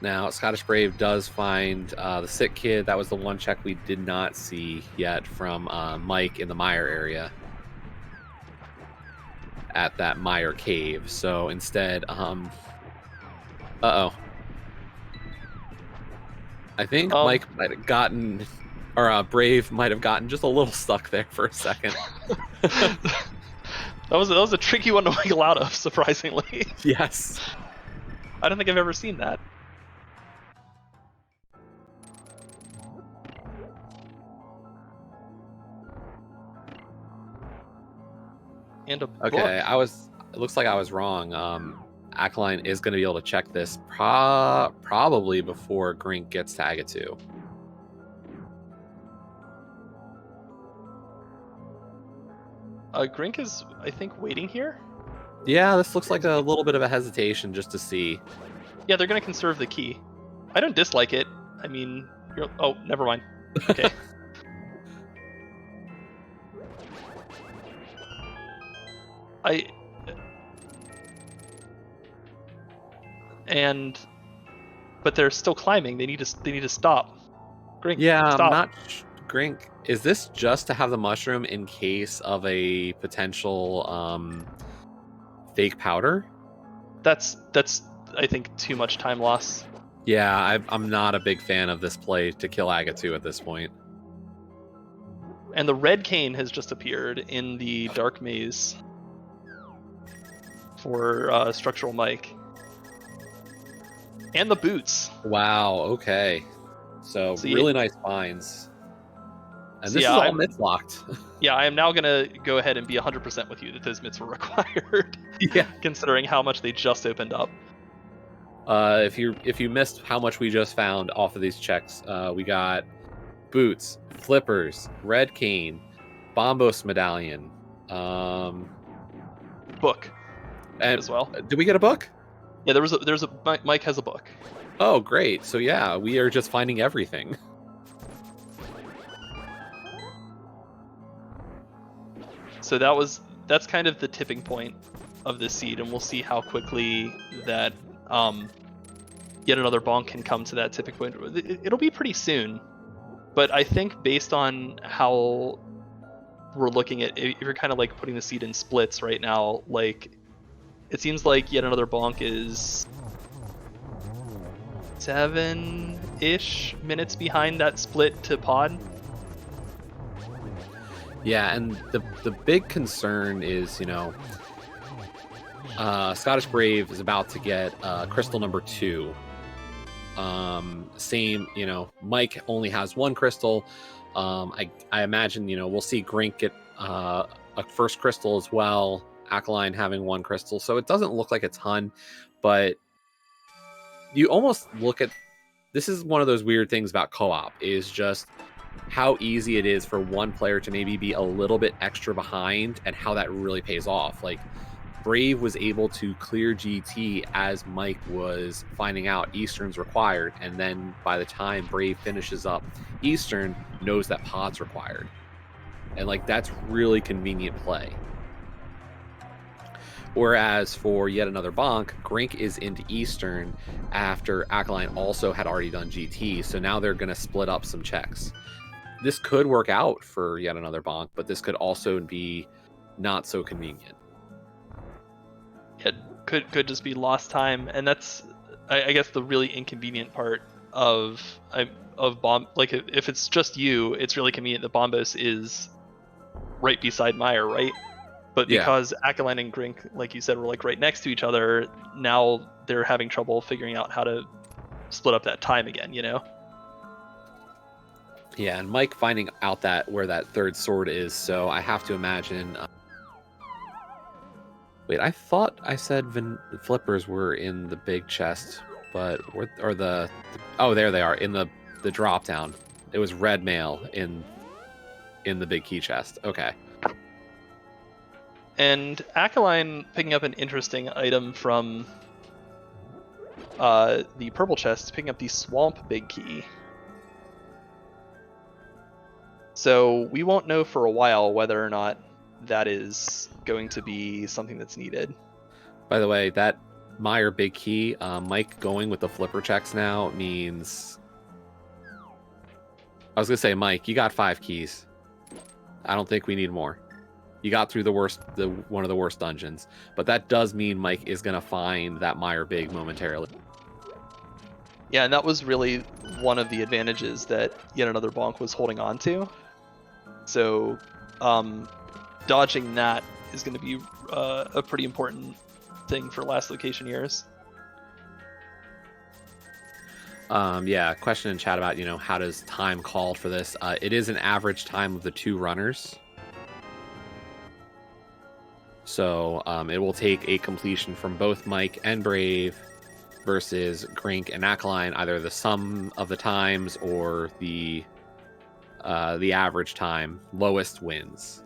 Now, Scottish Brave does find the Sick Kid. That was the one check we did not see yet from Mike in the Mire area at that Mire cave. So instead, I think Mike might have gotten, or Brave might have gotten just a little stuck there for a second. That was a tricky one to wiggle out of, surprisingly. Yes. I don't think I've ever seen that. And a book. Okay, it looks like I was wrong. Akaelyne is going to be able to check this probably before Gr1nk gets to Agatu. Gr1nk is, I think, waiting here. Yeah, this looks like a little bit of a hesitation just to see. Yeah, they're going to conserve the key. I don't dislike it. I mean, oh, never mind. Okay. But they're still climbing. They need to stop. Gr1nk, yeah, stop. I'm not. Gr1nk, is this just to have the mushroom in case of a potential fake powder? That's I think too much time loss. Yeah, I'm not a big fan of this play to kill Agatu at this point. And the red cane has just appeared in the dark maze for StructuralMike. And the boots. Wow, okay. So really nice finds. And this is all myth locked. Yeah, I am now going to go ahead and be 100% with you that those myths were required. Yeah. Considering how much they just opened up. If you missed how much we just found off of these checks, we got boots, flippers, red cane, Bombos medallion, book, and as well. Did we get a book? Yeah, Mike has a book. Oh, great! So yeah, we are just finding everything. So that's kind of the tipping point of this seed, and we'll see how quickly that yet another bonk can come to that tipping point. It'll be pretty soon, but I think based on how we're looking at, if you're kind of like putting the seed in splits right now, like it seems like yet another bonk is 7-ish minutes behind that split to pod. Yeah, and the big concern is, you know, Scottish Brave is about to get crystal number 2. Same, you know, Mike only has 1 crystal. I imagine, you know, we'll see Gr1nk get a first crystal as well. Akaelyne having 1 crystal, so it doesn't look like a ton, but you almost look at this is one of those weird things about co-op is just how easy it is for one player to maybe be a little bit extra behind and how that really pays off. Like Brave was able to clear GT as Mike was finding out Eastern's required, and then by the time Brave finishes up Eastern, knows that pod's required. And like that's really convenient play. Whereas for Yet Another Bonk, Gr1nk is into Eastern after Akaelyne also had already done GT, so now they're going to split up some checks. This could work out for Yet Another Bonk, but this could also be not so convenient. It could just be lost time, and that's I guess the really inconvenient part of Bomb. Like if it's just you, it's really convenient that Bombos is right beside Meyer, right? But because Akaelyne and Gr1nk, like you said, were like right next to each other, now they're having trouble figuring out how to split up that time again, you know? Yeah, and Mike finding out that where that third sword is, so I have to imagine. Wait, I thought I said flippers were in the big chest, but oh, there they are in the drop down. It was red mail in the big key chest. Okay. And Akaelyne picking up an interesting item from the purple chest, picking up the swamp big key. So we won't know for a while whether or not that is going to be something that's needed. By the way, that Meyer big key, Mike going with the flipper checks now means... I was going to say, Mike, you got 5 keys. I don't think we need more. You got through one of the worst dungeons. But that does mean Mike is going to find that Meyer big momentarily. Yeah, and that was really one of the advantages that Yet Another Bonk was holding on to. So, dodging that is going to be a pretty important thing for last location years. Yeah, question in chat about, how does time called for this? It is an average time of the 2 runners. So it will take a completion from both Mike and Brave versus Gr1nk and Akaelyne, either the sum of the times or the average time. Lowest wins.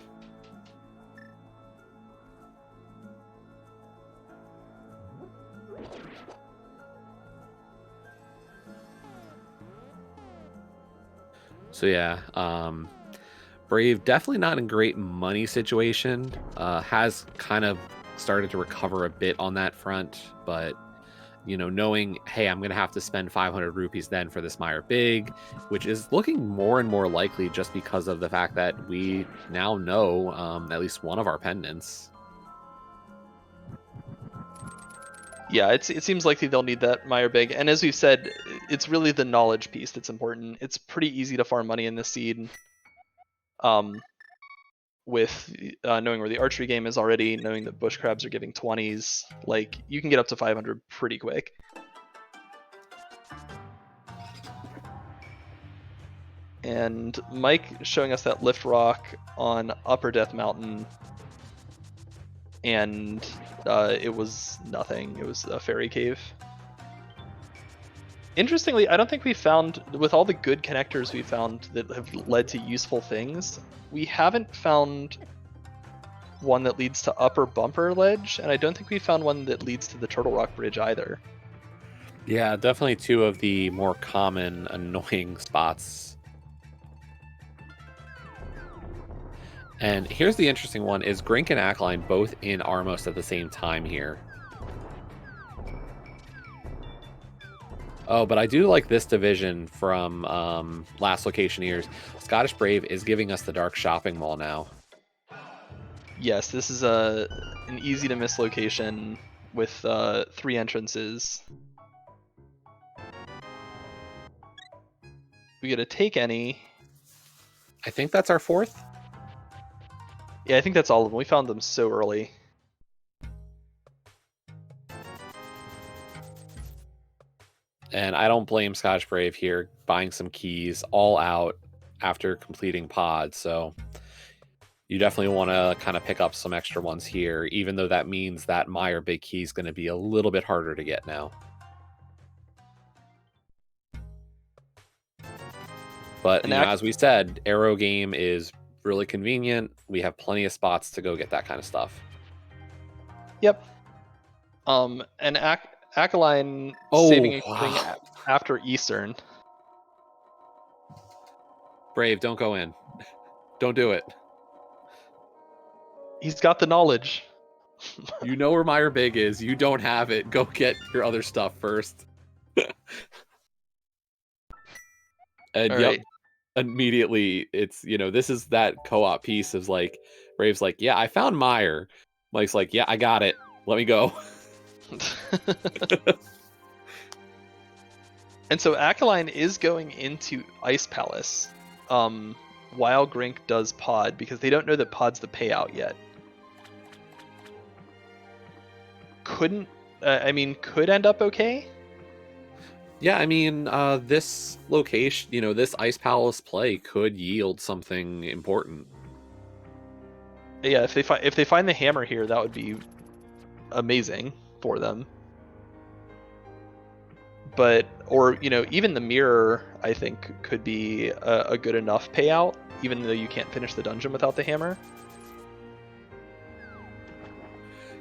So yeah, Brave definitely not in great money situation. Has kind of started to recover a bit on that front, but knowing, hey, I'm gonna have to spend 500 rupees then for this Meyer big, which is looking more and more likely just because of the fact that we now know at least one of our pendants. Yeah, it seems likely they'll need that Meyer big, and as we've said, it's really the knowledge piece that's important. It's pretty easy to farm money in this seed, with knowing where the archery game is already, knowing that bush crabs are giving 20s. Like, you can get up to 500 pretty quick. And Mike showing us that lift rock on Upper Death Mountain, and it was nothing. It was a fairy cave. Interestingly, I don't think we found, with all the good connectors we found that have led to useful things, we haven't found one that leads to Upper Bumper Ledge, and I don't think we found one that leads to the Turtle Rock Bridge either. Yeah, definitely 2 of the more common annoying spots. And here's the interesting one, is Gr1nk and Akaelyne both in Armos at the same time here. Oh, but I do like this division from last location years. Scottish Brave is giving us the Dark Shopping Mall now. Yes, this is an easy to miss location with 3 entrances. We get to take any. I think that's our 4th. Yeah, I think that's all of them. We found them so early. And I don't blame Scottish Brave here, buying some keys all out after completing pod. So you definitely want to kind of pick up some extra ones here, even though that means that Meyer big key is going to be a little bit harder to get now. But as we said, Arrow game is really convenient. We have plenty of spots to go get that kind of stuff. Yep. And Akaelyne Oh, saving a king wow. after Eastern. Brave, don't go in. Don't do it. He's got the knowledge. You know where Meyer Big is. You don't have it. Go get your other stuff first. And All yep, right. immediately it's, this is that co-op piece of like, Brave's like, yeah, I found Meyer. Mike's like, yeah, I got it. Let me go. And so Akaelyne is going into Ice Palace, while Gr1nk does Pod, because they don't know that Pod's the payout yet. Could end up okay. Yeah, I mean, this location, this Ice Palace play could yield something important. Yeah, if they find the hammer here, that would be amazing for them. But even the mirror, I think, could be a good enough payout, even though you can't finish the dungeon without the hammer.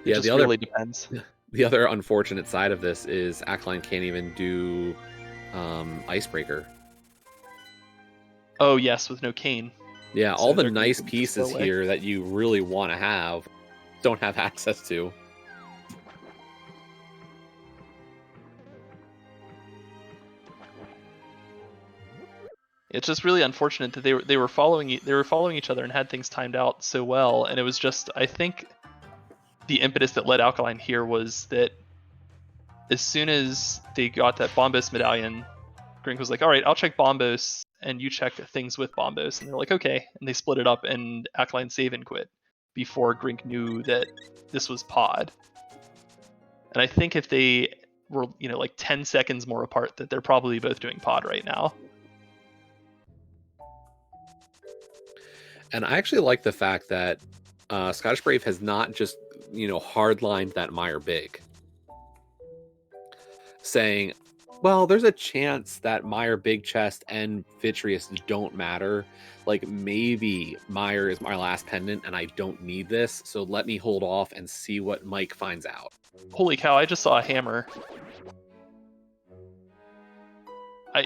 It just really depends. The other unfortunate side of this is Akaelyne can't even do Icebreaker. Oh yes, with no cane. Yeah, So all the they're nice gonna pieces slow way. here that you really want to have don't have access to. It's just really unfortunate that they were following each other and had things timed out so well, and it was just, I think the impetus that led Akaelyne here was that as soon as they got that Bombos medallion, Gr1nk was like, all right, I'll check Bombos and you check things with Bombos, and they're like, okay, and they split it up, and Akaelyne save and quit before Gr1nk knew that this was Pod. And I think if they were like 10 seconds more apart, that they're probably both doing Pod right now. And I actually like the fact that Scottish Brave has not just, hardlined that Meyer Big, saying, well, there's a chance that Meyer Big Chest and Vitreous don't matter. Like, maybe Meyer is my last pendant and I don't need this, so let me hold off and see what Mike finds out. Holy cow, I just saw a hammer.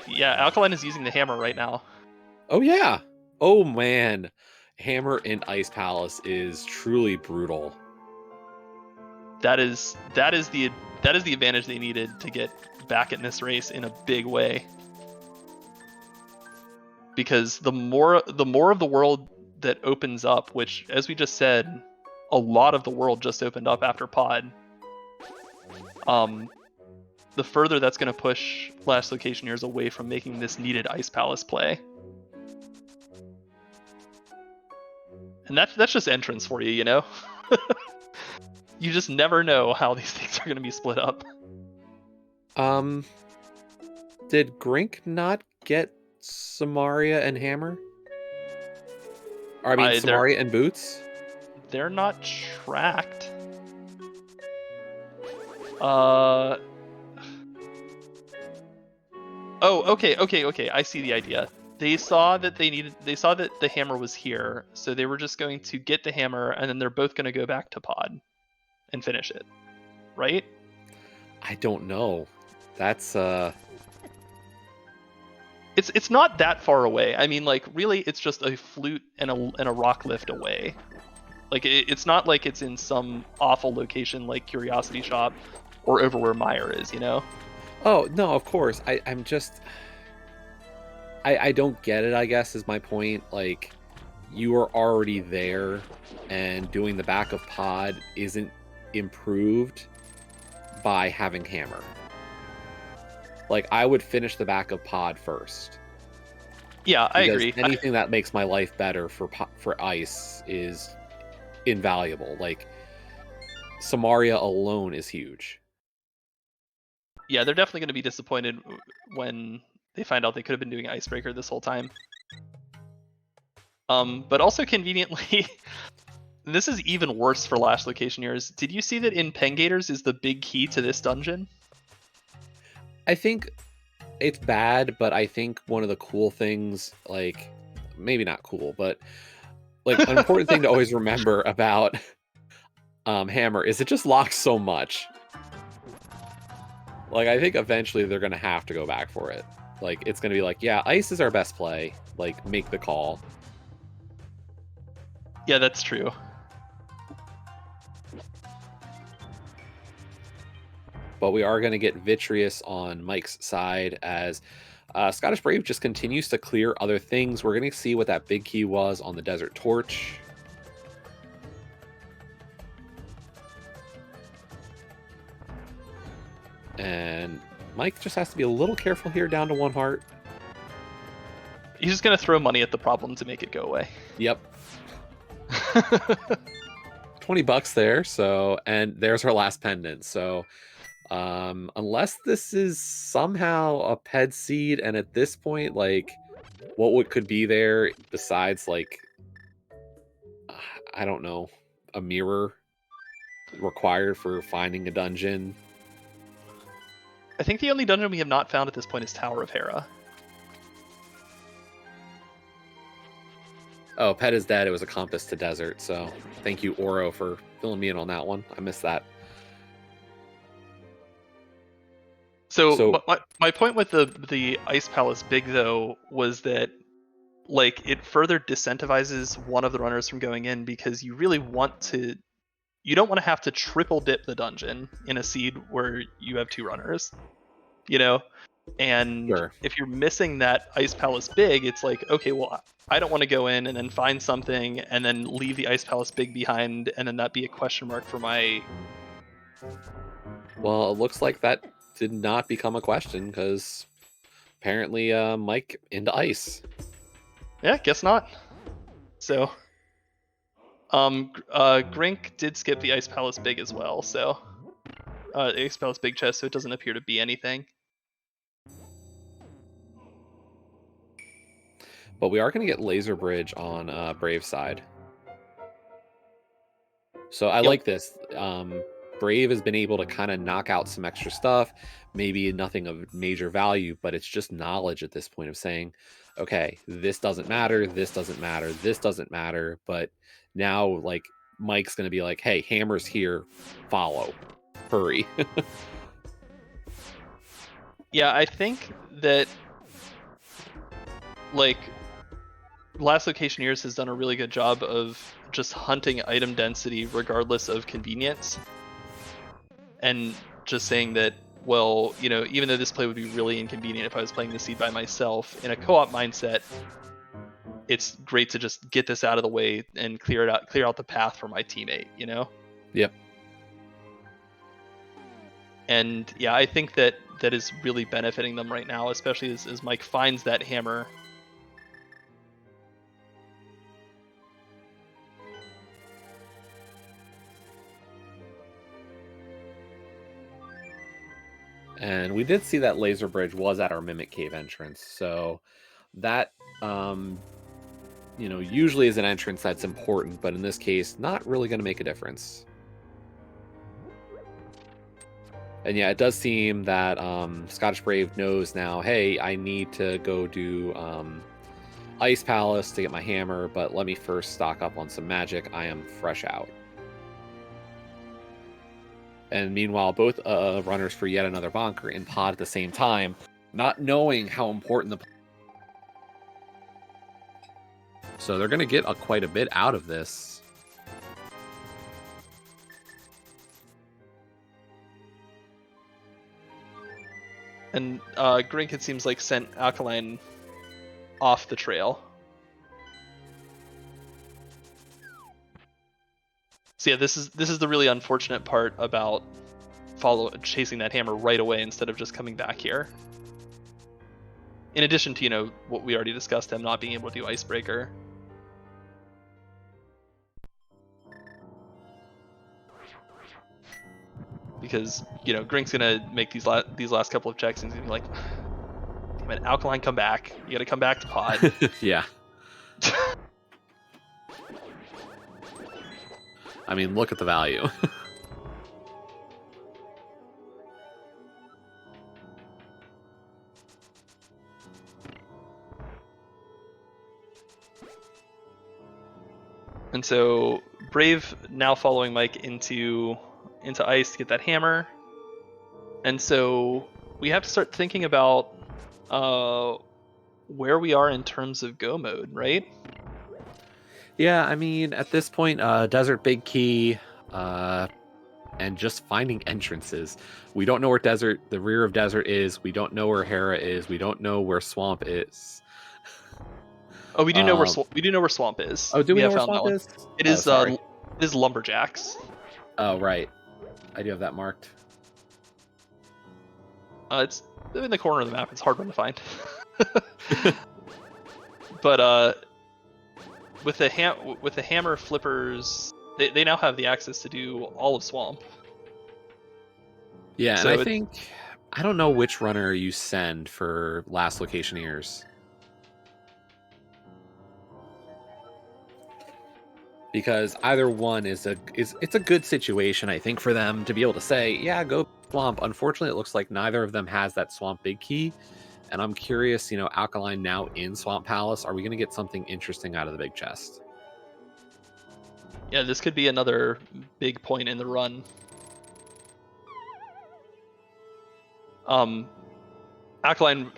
Yeah, Akaelyne is using the hammer right now. Oh, yeah. Oh, man. Hammer in Ice Palace is truly brutal. That is the advantage they needed to get back in this race in a big way. Because the more of the world that opens up, which, as we just said, a lot of the world just opened up after Pod, the further that's going to push Last Locationeers away from making this needed Ice Palace play. And that's just entrance for you, You just never know how these things are going to be split up. Did Gr1nk not get Samaria and Hammer? Or, I mean, Samaria and Boots? They're not tracked. Oh, okay. I see the idea. They saw that the hammer was here, so they were just going to get the hammer, and then they're both going to go back to Pod and finish it, right? I don't know. That's It's not that far away. I mean, like, really, it's just a flute and a rock lift away. Like, it's not like it's in some awful location like Curiosity Shop or over where Meyer is, Oh, no, of course. I'm just... I don't get it, I guess, is my point. Like, you are already there, and doing the back of Pod isn't improved by having Hammer. Like, I would finish the back of Pod first. Yeah, I agree. Anything that makes my life better for Ice is invaluable. Like, Samaria alone is huge. Yeah, they're definitely going to be disappointed when they find out they could have been doing Icebreaker this whole time. But also conveniently, this is even worse for Last Locationeers. Did you see that in Pengators is the big key to this dungeon? I think it's bad, but I think one of the cool things, like, maybe not cool, but like an important thing to always remember about hammer is it just locks so much. Like, I think eventually they're going to have to go back for it. Like, it's going to be like, yeah, ice is our best play. Like, make the call. Yeah, that's true. But we are going to get Vitreous on Mike's side as Scottish Brave just continues to clear other things. We're going to see what that big key was on the Desert Torch. And Mike just has to be a little careful here, down to 1 heart. He's just going to throw money at the problem to make it go away. Yep. 20 bucks there, so, and there's our last pendant. So unless this is somehow a ped seed, and at this point, like, what could be there besides, like, I don't know, a mirror required for finding a dungeon? I think the only dungeon we have not found at this point is Tower of Hera. Oh, Pet is dead. It was a compass to desert, so thank you, Oro, for filling me in on that one. I missed that. So my point with the Ice Palace Big, though, was that, like, it further disincentivizes one of the runners from going in, because you really want to... You don't want to have to triple dip the dungeon in a seed where you have 2 runners, you know? And Sure. if you're missing that Ice Palace Big, it's like, okay, well, I don't want to go in and then find something and then leave the Ice Palace Big behind, and then that be a question mark for my... Well, it looks like that did not become a question, because apparently Mike into ice. Yeah, guess not. So, Gr1nk did skip the Ice Palace Big as well, so Ice Palace Big chest, so it doesn't appear to be anything. But we are going to get Laser Bridge on Brave side. So I like this. Brave has been able to kind of knock out some extra stuff, maybe nothing of major value, but it's just knowledge at this point of saying, okay, this doesn't matter, this doesn't matter, this doesn't matter. But now, like, Mike's going to be like, hey, hammer's here, follow, hurry. Yeah, I think that, like, Last Locationeers has done a really good job of just hunting item density regardless of convenience, and just saying that, well, you know, even though this play would be really inconvenient if I was playing the seed by myself, in a co-op mindset, it's great to just get this out of the way and clear out the path for my teammate, you know? Yep. And yeah, I think that is really benefiting them right now, especially as Mike finds that hammer. And we did see that Laser Bridge was at our Mimic Cave entrance, so that, you know, usually is an entrance that's important, but in this case, not really going to make a difference. And yeah, it does seem that Scottish Brave knows now, hey, I need to go do Ice Palace to get my hammer, but let me first stock up on some magic. I am fresh out. And meanwhile, both runners for yet another bonker in pod at the same time, not knowing how important the... So they're going to get quite a bit out of this. And Gr1nk, it seems like, sent Akaelyne off the trail. So yeah, this is the really unfortunate part about chasing that hammer right away instead of just coming back here. In addition to, you know, what we already discussed, him not being able to do Icebreaker. Because, you know, Gr1nk's gonna make these last couple of checks and he's gonna be like, damn it, Akaelyne, come back. You gotta come back to pod. Yeah. I mean, look at the value. And so Brave now following Mike into ice to get that hammer, and so we have to start thinking about where we are in terms of go mode, right? Yeah, I mean, at this point, desert big key, and just finding entrances. We don't know where the rear of desert is. We don't know where Hera is. We don't know where swamp is. Oh, we do know where Um, swamp is. Oh, do we know have where found that swamp one. is? It Oh, is sorry. it is lumberjacks. Oh, right. I do have that marked. It's in the corner of the map. It's a hard one to find. But with the hammer flippers, they now have the access to do all of swamp. Yeah, So and I think I don't know which runner you send for last location ears. Because either one is it's a good situation, I think, for them to be able to say, yeah, go swamp. Unfortunately, it looks like neither of them has that swamp big key. And I'm curious, Akaelyne now in Swamp Palace, are we going to get something interesting out of the big chest? yeah, this could be another big point in the run. Akaelyne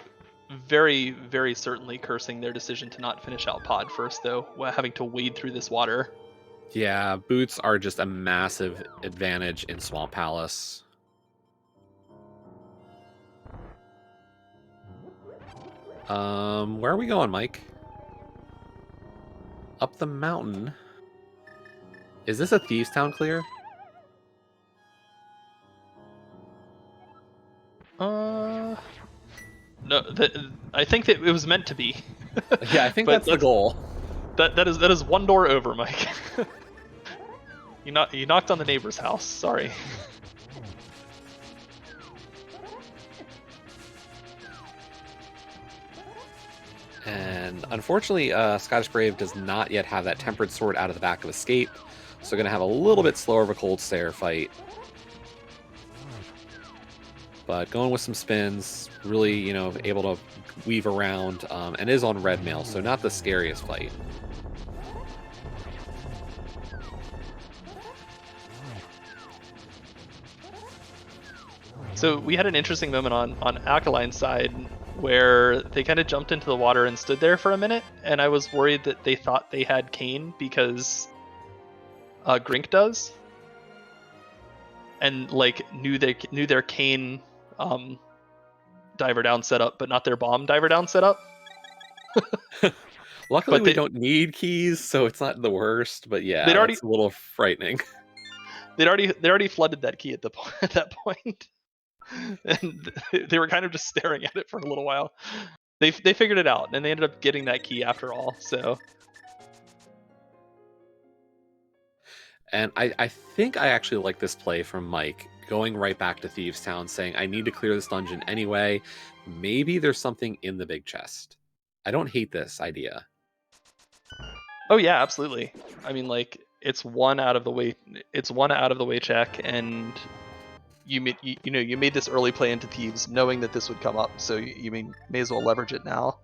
very, very certainly cursing their decision to not finish out pod first, though, having to wade through this water. Yeah, boots are just a massive advantage in Swamp Palace. Where are we going, Mike? Up the mountain. Is this a Thieves Town clear? No, I think that it was meant to be. Yeah, I think But that's the goal. That is one door over, Mike. You knocked on the neighbor's house. Sorry. And unfortunately, Scottish Brave does not yet have that Tempered Sword out of the back of Escape, so going to have a little bit slower of a Cold Stare fight. But going with some spins, really, able to weave around, and is on red mail, so not the scariest fight. So we had an interesting moment on Akaelyne's side where they kind of jumped into the water and stood there for a minute, and I was worried that they thought they had Kayn because Gr1nk does, and like knew their Kayn diver down setup, but not their bomb diver down setup. Luckily, we don't need keys, so it's not the worst. But yeah, it's a little frightening. They'd already flooded that key at that point, and they were kind of just staring at it for a little while. They figured it out, and they ended up getting that key after all. So, and I think I actually like this play from Mike, going right back to Thieves Town, saying I need to clear this dungeon anyway. Maybe there's something in the big chest. I don't hate this idea. Oh yeah, absolutely. I mean, like it's one out of the way check, and you made this early play into Thieves knowing that this would come up, so you may as well leverage it now.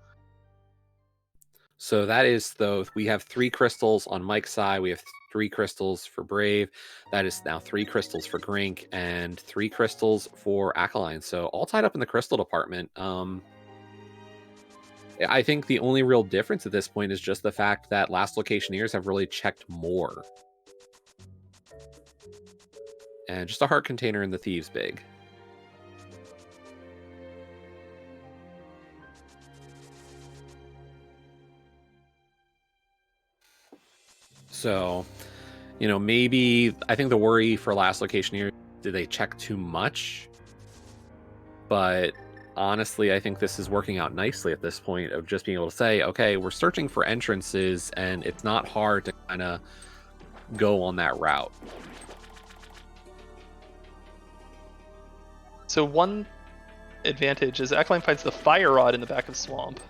So that is, though, we have 3 crystals on Mike's side. We have 3 crystals for Brave. That is now 3 crystals for Gr1nk and 3 crystals for Akaelyne. So all tied up in the crystal department. I think the only real difference at this point is just the fact that last locationeers have really checked more. And just a heart container in the Thieves big. So, maybe I think the worry for last locationeers, did they check too much? But honestly, I think this is working out nicely at this point of just being able to say, okay, we're searching for entrances, and it's not hard to kind of go on that route. So one advantage is Akaelyne finds the fire rod in the back of swamp.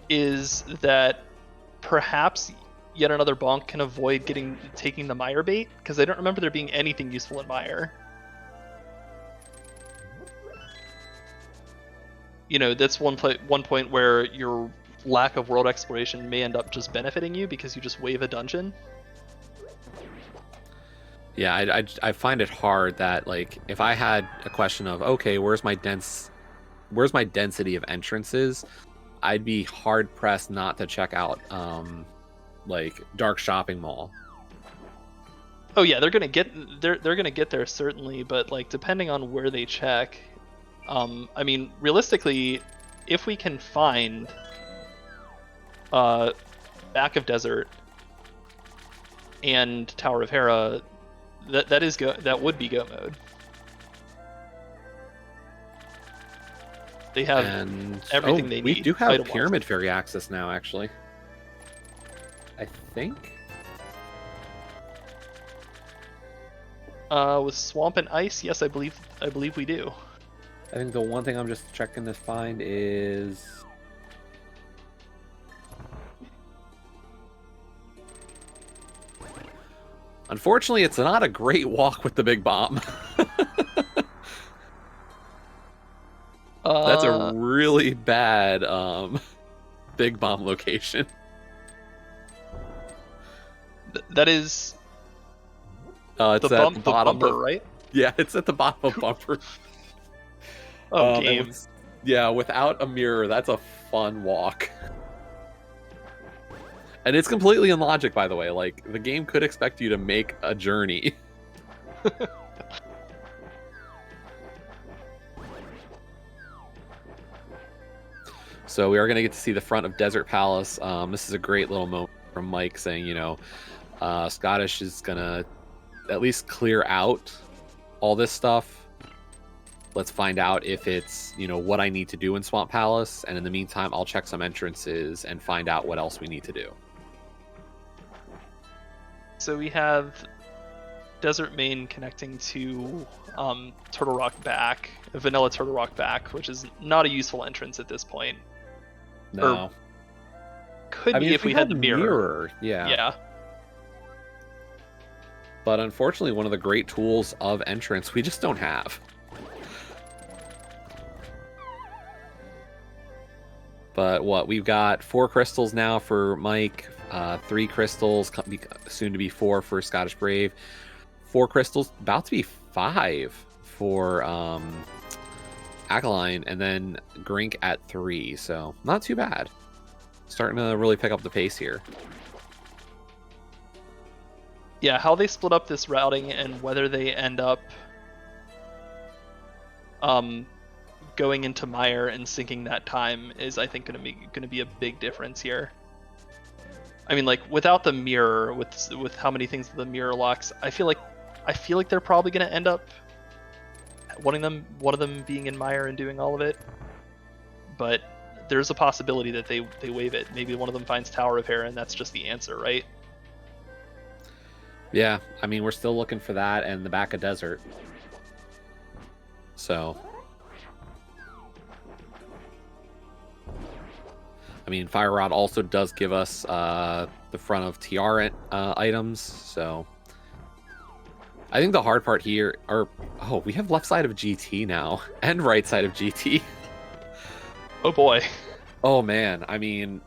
Is that perhaps yet another bonk can avoid taking the mire bait, because I don't remember there being anything useful in mire. That's one point where your lack of world exploration may end up just benefiting you because you just wave a dungeon. Yeah, I find it hard that, like, if I had a question of, okay, where's my density of entrances, I'd be hard pressed not to check out like Dark Shopping Mall. Oh yeah, they're gonna get there certainly, but like depending on where they check, I mean realistically, if we can find Back of Desert and Tower of Hera, that would be go mode. They have everything they need. We do have item-wise. Pyramid Fairy access now, actually. I think. With Swamp and Ice, yes, I believe we do. I think the one thing I'm just checking to find is. Unfortunately, it's not a great walk with the big bomb. That's a really bad big bomb location. That is it's the at the bottom bumper, right? Yeah, it's at the bottom of bumper. Oh, game. Yeah, without a mirror, that's a fun walk. And it's completely illogic, by the way. Like, the game could expect you to make a journey. So we are going to get to see the front of Desert Palace. This is a great little moment from Mike saying, you know, Scottish is going to at least clear out all this stuff. Let's find out if it's, you know, what I need to do in Swamp Palace. And in the meantime, I'll check some entrances and find out what else we need to do. So we have Desert Main connecting to Turtle Rock Back, Vanilla Turtle Rock Back, which is not a useful entrance at this point. No. Or could be if we had the mirror. Yeah. Yeah. But unfortunately, one of the great tools of entrance we just don't have. But what, we've got 4 crystals now for Mike, 3 crystals, soon to be 4 for Scottish Brave, 4 crystals, about to be 5 for Akaelyne, and then Gr1nk at 3, so not too bad. Starting to really pick up the pace here. Yeah, how they split up this routing and whether they end up going into Mire and sinking that time is, I think, going to be a big difference here. I mean, like, without the mirror, with how many things the mirror locks, I feel like they're probably going to end up one of them being in Mire and doing all of it. But there's a possibility that they waive it. Maybe one of them finds Tower of Hera and that's just the answer, right? Yeah, I mean, we're still looking for that and the Back of Desert. So, I mean, Fire Rod also does give us the front of TR items, so I think the hard part here are, oh, we have left side of GT now and right side of GT. Oh boy. Oh man, I mean,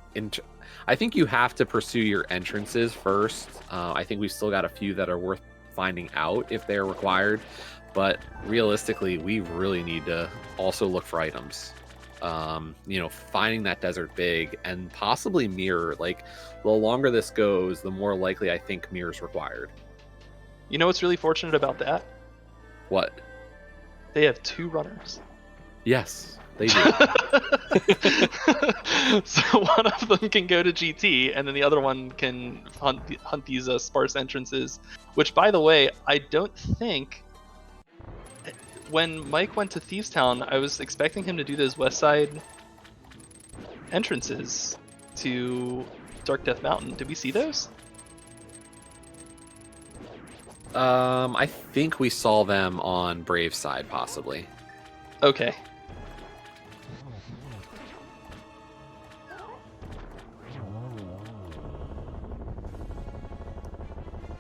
I think you have to pursue your entrances first. I think we've still got a few that are worth finding out if they're required, but realistically, we really need to also look for items. You know, finding that desert big and possibly mirror. Like, the longer this goes, the more likely I think mirror's required. You know what's really fortunate about that? What? They have 2 runners. Yes, they do. So one of them can go to GT, and then the other one can hunt these sparse entrances. Which, by the way, I don't think. When Mike went to Thieves Town, I was expecting him to do those west side entrances to Dark Death Mountain. Did we see those? I think we saw them on Brave side, possibly. Okay.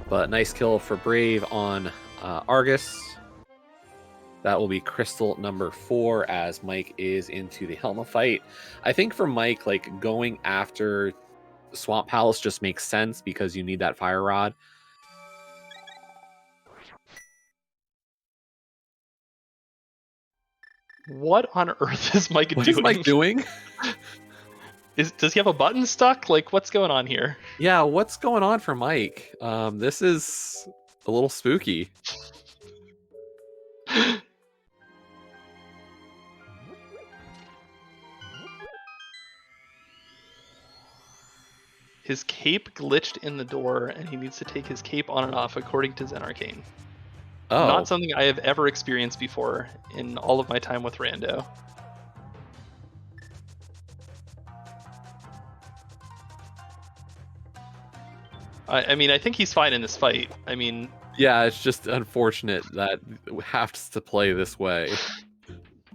But nice kill for Brave on Argus. That will be crystal number 4 as Mike is into the Helma fight. I think for Mike, like, going after Swamp Palace just makes sense because you need that Fire Rod. What on earth is Mike What doing? is Mike doing? Does he have a button stuck? Like, what's going on here? Yeah, what's going on for Mike? This is a little spooky. His cape glitched in the door, and he needs to take his cape on and off, according to Gr1nk. Oh, Not something I have ever experienced before in all of my time with Rando. I mean, I think he's fine in this fight. I mean, yeah, it's just unfortunate that we have to play this way.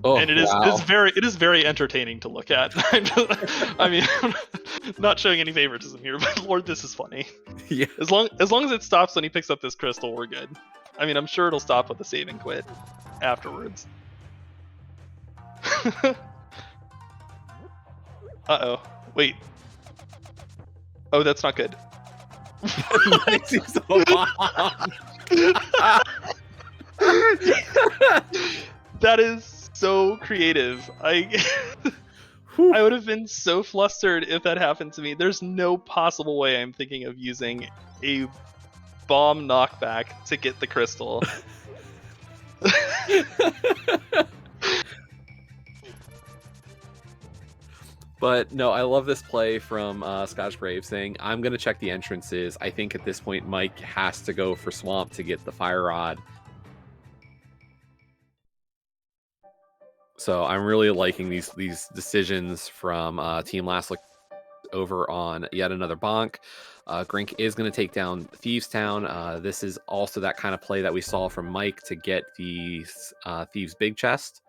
Oh, and it wow. is very entertaining to look at. I mean, not showing any favoritism here, but Lord, this is funny. Yeah. As long as it stops when he picks up this crystal, we're good. I mean, I'm sure it'll stop with the save and quit afterwards. Uh-oh. Wait. Oh, that's not good. Mike seems so bomb. That is so creative. I would have been so flustered if that happened to me. There's no possible way I'm thinking of using a bomb knockback to get the crystal. But no, I love this play from ScottishBrave saying, I'm going to check the entrances. I think at this point, Mike has to go for Swamp to get the Fire Rod. So I'm really liking these decisions from Team Last Look over on yet another bonk. Gr1nk is going to take down Thieves Town. This is also that kind of play that we saw from Mike to get the Thieves Big Chest.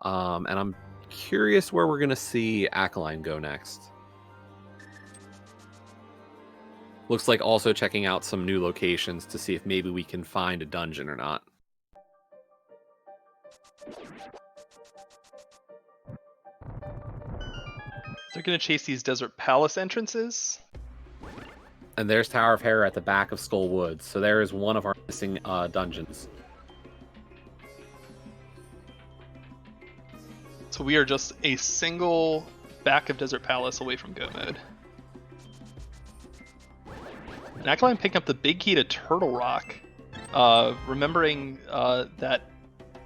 And I'm curious where we're going to see Akaelyne go next. Looks like also checking out some new locations to see if maybe we can find a dungeon or not. They're going to chase these Desert Palace entrances. And there's Tower of Hera at the back of Skull Woods. So there is one of our missing dungeons. So we are just a single back of Desert Palace away from go mode. And Akaelyne picking up the big key to Turtle Rock. Remembering that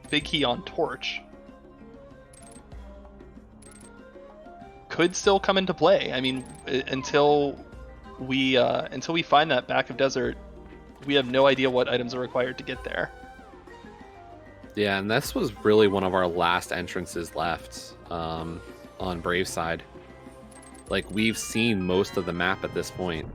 big key on Torch. Could still come into play. I mean, until we find that back of desert, we have no idea what items are required to get there. Yeah, and this was really one of our last entrances left on Brave's side. Like, we've seen most of the map at this point.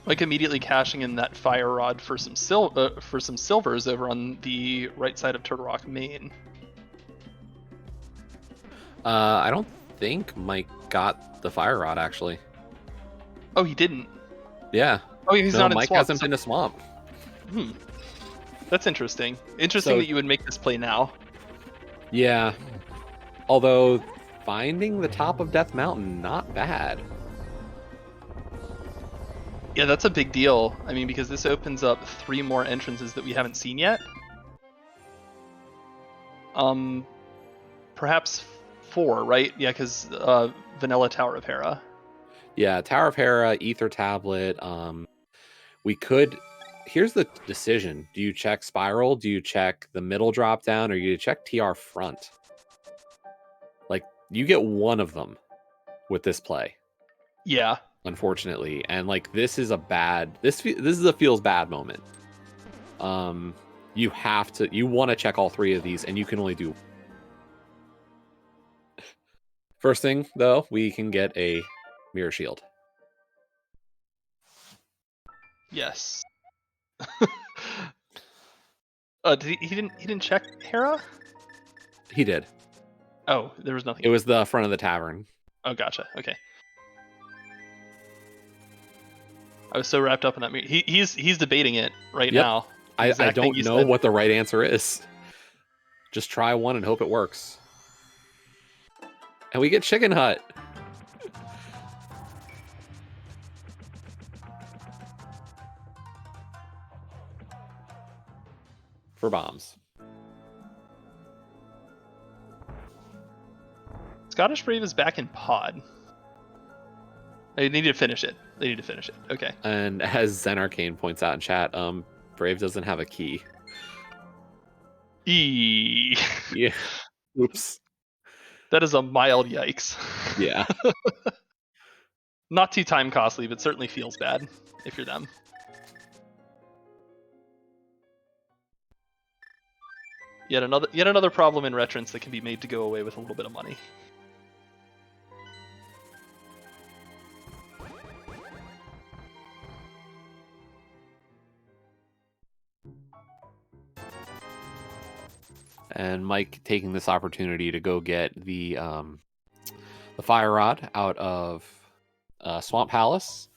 Like immediately cashing in that fire rod for some silvers over on the right side of Turtle Rock Main. I don't think Mike got the fire rod actually. Oh, he didn't. Yeah. Oh, he's no, not in Mike swamp. hasn't been to Swamp. That's interesting. Interesting So- that you would make this play now. Yeah. Although finding the top of Death Mountain, not bad. Yeah, that's a big deal. I mean, because this opens up 3 more entrances that we haven't seen yet. Perhaps 4, right? Yeah, because Vanilla Tower of Hera. Yeah, Tower of Hera, Ether Tablet. We could. Here's the decision: do you check Spiral? Do you check the middle drop down, or do you check TR front? Like, you get one of them with this play. Yeah. Unfortunately, and like this is a bad. This is a feels bad moment. You want to check all 3 of these, and you can only do. First thing though, we can get a mirror shield. Yes. He didn't check Hera? He did. Oh, there was nothing. It was the front of the tavern. Oh, gotcha. Okay. I was so wrapped up in that mirror. He's debating it right Yep. now. I Exact thing don't you know said. what the right answer is. Just try one and hope it works. And we get Chicken Hut. for bombs. Scottish Brave is back in pod. They need to finish it. They need to finish it. Okay. And as Gr1nk points out in chat, Brave doesn't have a key. Yeah. Oops. That is a mild yikes. Yeah. Not too time costly, but certainly feels bad if you're them. Yet another problem in Retrance that can be made to go away with a little bit of money. And Mike taking this opportunity to go get the fire rod out of Swamp Palace.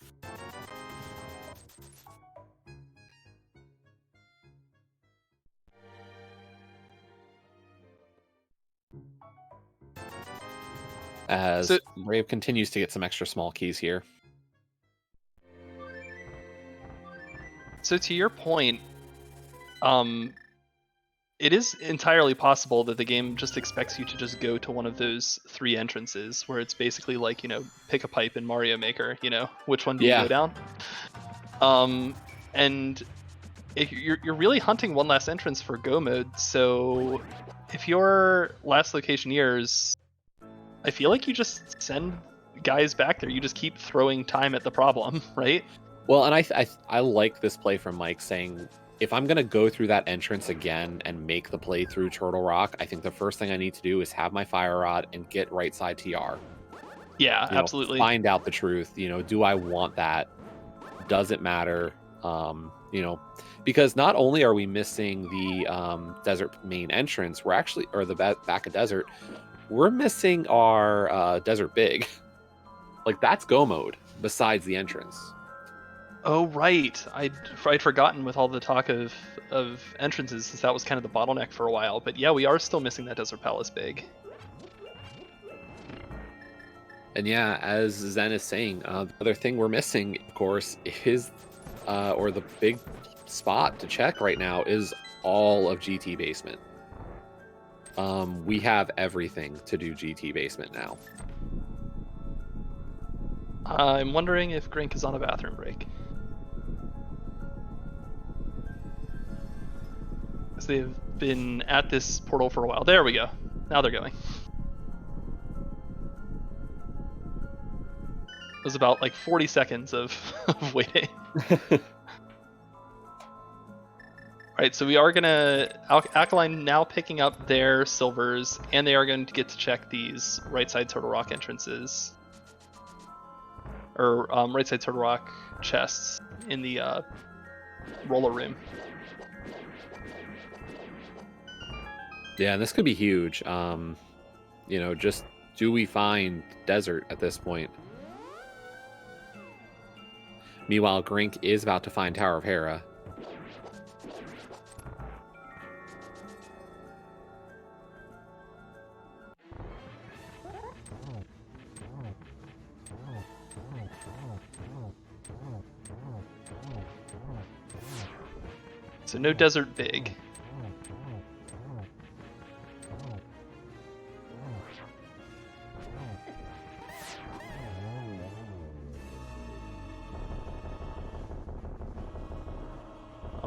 As Brave continues to get some extra small keys here. So to your point, it is entirely possible that the game just expects you to just go to one of those 3 entrances where it's basically like, pick a pipe in Mario Maker, which one do you go down? And you're really hunting one last entrance for go mode, so if your last locationeers, I feel like you just send guys back there. You just keep throwing time at the problem, right? Well, and I like this play from Mike saying, if I'm going to go through that entrance again and make the play through Turtle Rock, I think the first thing I need to do is have my fire rod and get right side TR. Yeah, absolutely. Find out the truth. Do I want that? Does it matter? Because not only are we missing the desert main entrance, we're actually, or the back of desert, we're missing our desert big. Like, that's go mode besides the entrance. Oh, right. I'd forgotten with all the talk of entrances, since that was kind of the bottleneck for a while. But yeah, we are still missing that Desert Palace big. And yeah, as Zen is saying, the other thing we're missing, of course, is, or the big spot to check right now is all of GT Basement. We have everything to do GT Basement now. I'm wondering if Gr1nk is on a bathroom break. They've been at this portal for a while. There we go. Now they're going. It was about like 40 seconds of waiting. Alright, so we are gonna... Akaelyne now picking up their silvers, and they are going to get to check these right side Turtle Rock entrances. Or right side Turtle Rock chests in the roller room. Yeah, and this could be huge. Just do we find desert at this point? Meanwhile, Gr1nk is about to find Tower of Hera. So no desert big.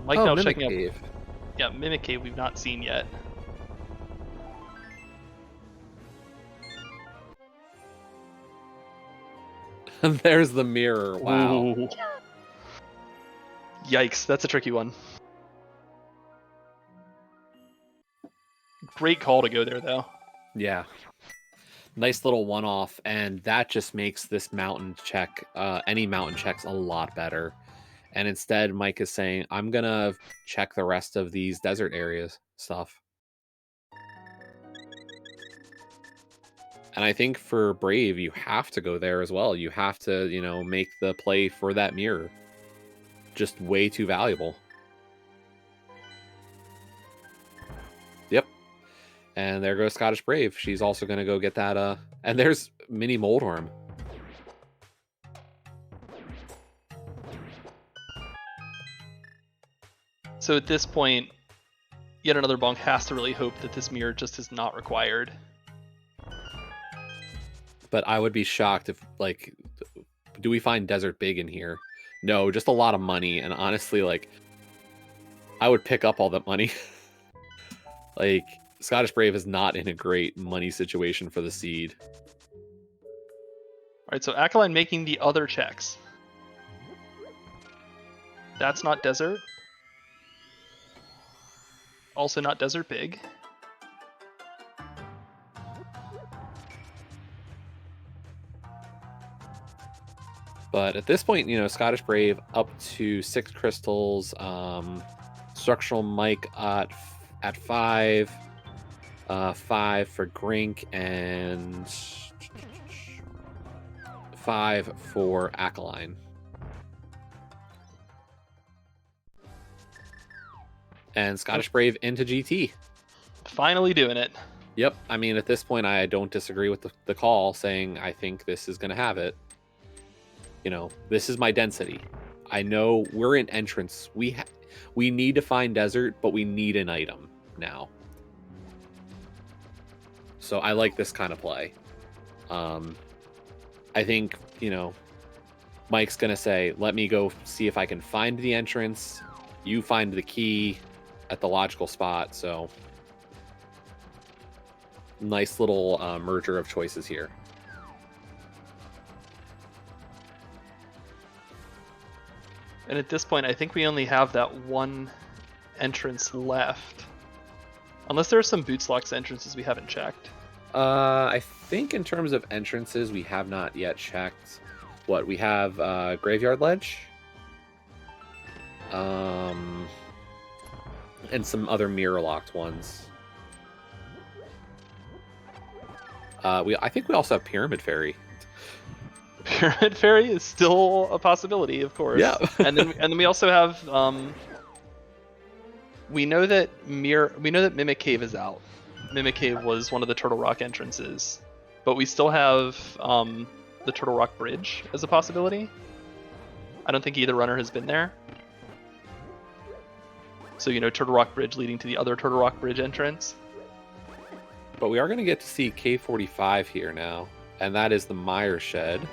Mike now Mimic checking Cave. up. Yeah, Mimic Cave we've not seen yet. There's the mirror. Wow. Ooh. Yikes, that's a tricky one. Great call to go there, though. Yeah. Nice little one-off, and that just makes this mountain check, any mountain checks, a lot better. And instead, Mike is saying, I'm going to check the rest of these desert areas stuff. And I think for Brave, you have to go there as well. You have to, make the play for that mirror. Just way too valuable. Yep. And there goes Scottish Brave. She's also going to go get that. And there's Mini Moldworm. So at this point, yet another bonk has to really hope that this mirror just is not required. But I would be shocked if, like, do we find Desert Big in here? No, just a lot of money. And honestly, like, I would pick up all that money. Like, Scottish Brave is not in a great money situation for the seed. All right, so Akaelyne making the other checks. That's not Desert. Also not Desert Big. But at this point, you know, Scottish Brave up to 6 crystals. StructuralMike at 5. 5 for Gr1nk and 5 for Akaelyne. And Scottish Brave into GT. Finally doing it. Yep. I mean, at this point, I don't disagree with the call saying I think this is going to have it. You know, this is my density. I know we're in entrance. We need to find desert, but we need an item now. So I like this kind of play. I think, you know, Mike's going to say, let me go see if I can find the entrance. You find the key at the logical spot. So nice little merger of choices here. And at this point, I think we only have that one entrance left. Unless there are some Bootslocks entrances we haven't checked. I think in terms of entrances, we have not yet checked. What, we have Graveyard Ledge? And some other mirror-locked ones. I think we also have Pyramid Fairy. Pyramid Fairy is still a possibility, of course. Yeah. and then we also have we know that Mimic Cave is out. Mimic Cave was one of the Turtle Rock entrances, but we still have the Turtle Rock Bridge as a possibility. I don't think either runner has been there. So, you know, Turtle Rock Bridge leading to the other Turtle Rock Bridge entrance. But we are going to get to see K45 here now, and that is the Mire Shed.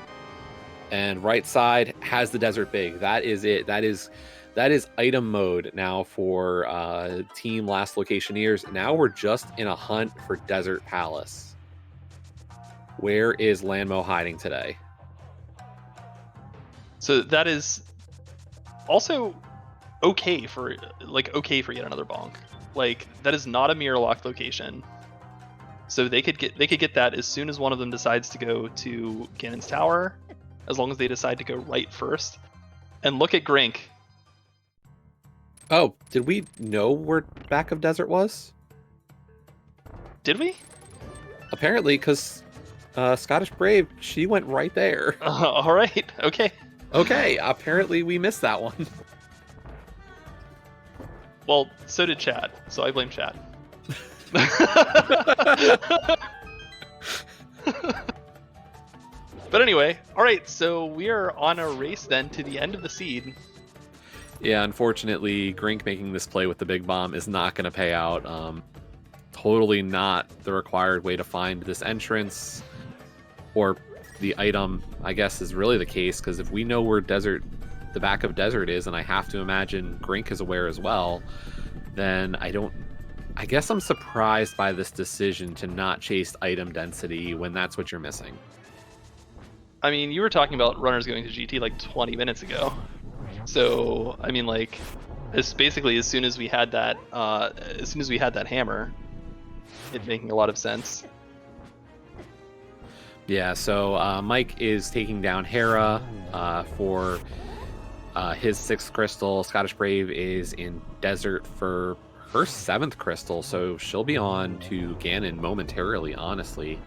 And right side has the Desert Big. That is it. That is item mode now for Team Last Locationeers. Now we're just in a hunt for Desert Palace. Where is Lanmo hiding today? So that is also okay for yet another bonk. Like, that is not a mirror locked location. So they could get that as soon as one of them decides to go to Ganon's Tower, as long as they decide to go right first. And look at Gr1nk. Oh, did we know where back of desert was? Did we? Apparently, because Scottish Brave, she went right there. All right. Okay. Okay, apparently we missed that one. Well, so did Chad, so I blame Chad. But anyway, all right, so we are on a race then to the end of the seed. Yeah, unfortunately, Gr1nk making this play with the big bomb is not going to pay out. Totally not the required way to find this entrance or the item, I guess, is really the case, because if we know where the back of desert is, and I have to imagine Gr1nk is aware as well, then I guess I'm surprised by this decision to not chase item density when that's what you're missing. I mean, you were talking about runners going to GT like 20 minutes ago. So, I mean, like, it's basically as soon as we had that hammer, it making a lot of sense. Yeah, so Mike is taking down Hera for his 6th crystal. Scottish Brave is in desert for her 7th crystal, so she'll be on to Ganon momentarily, honestly.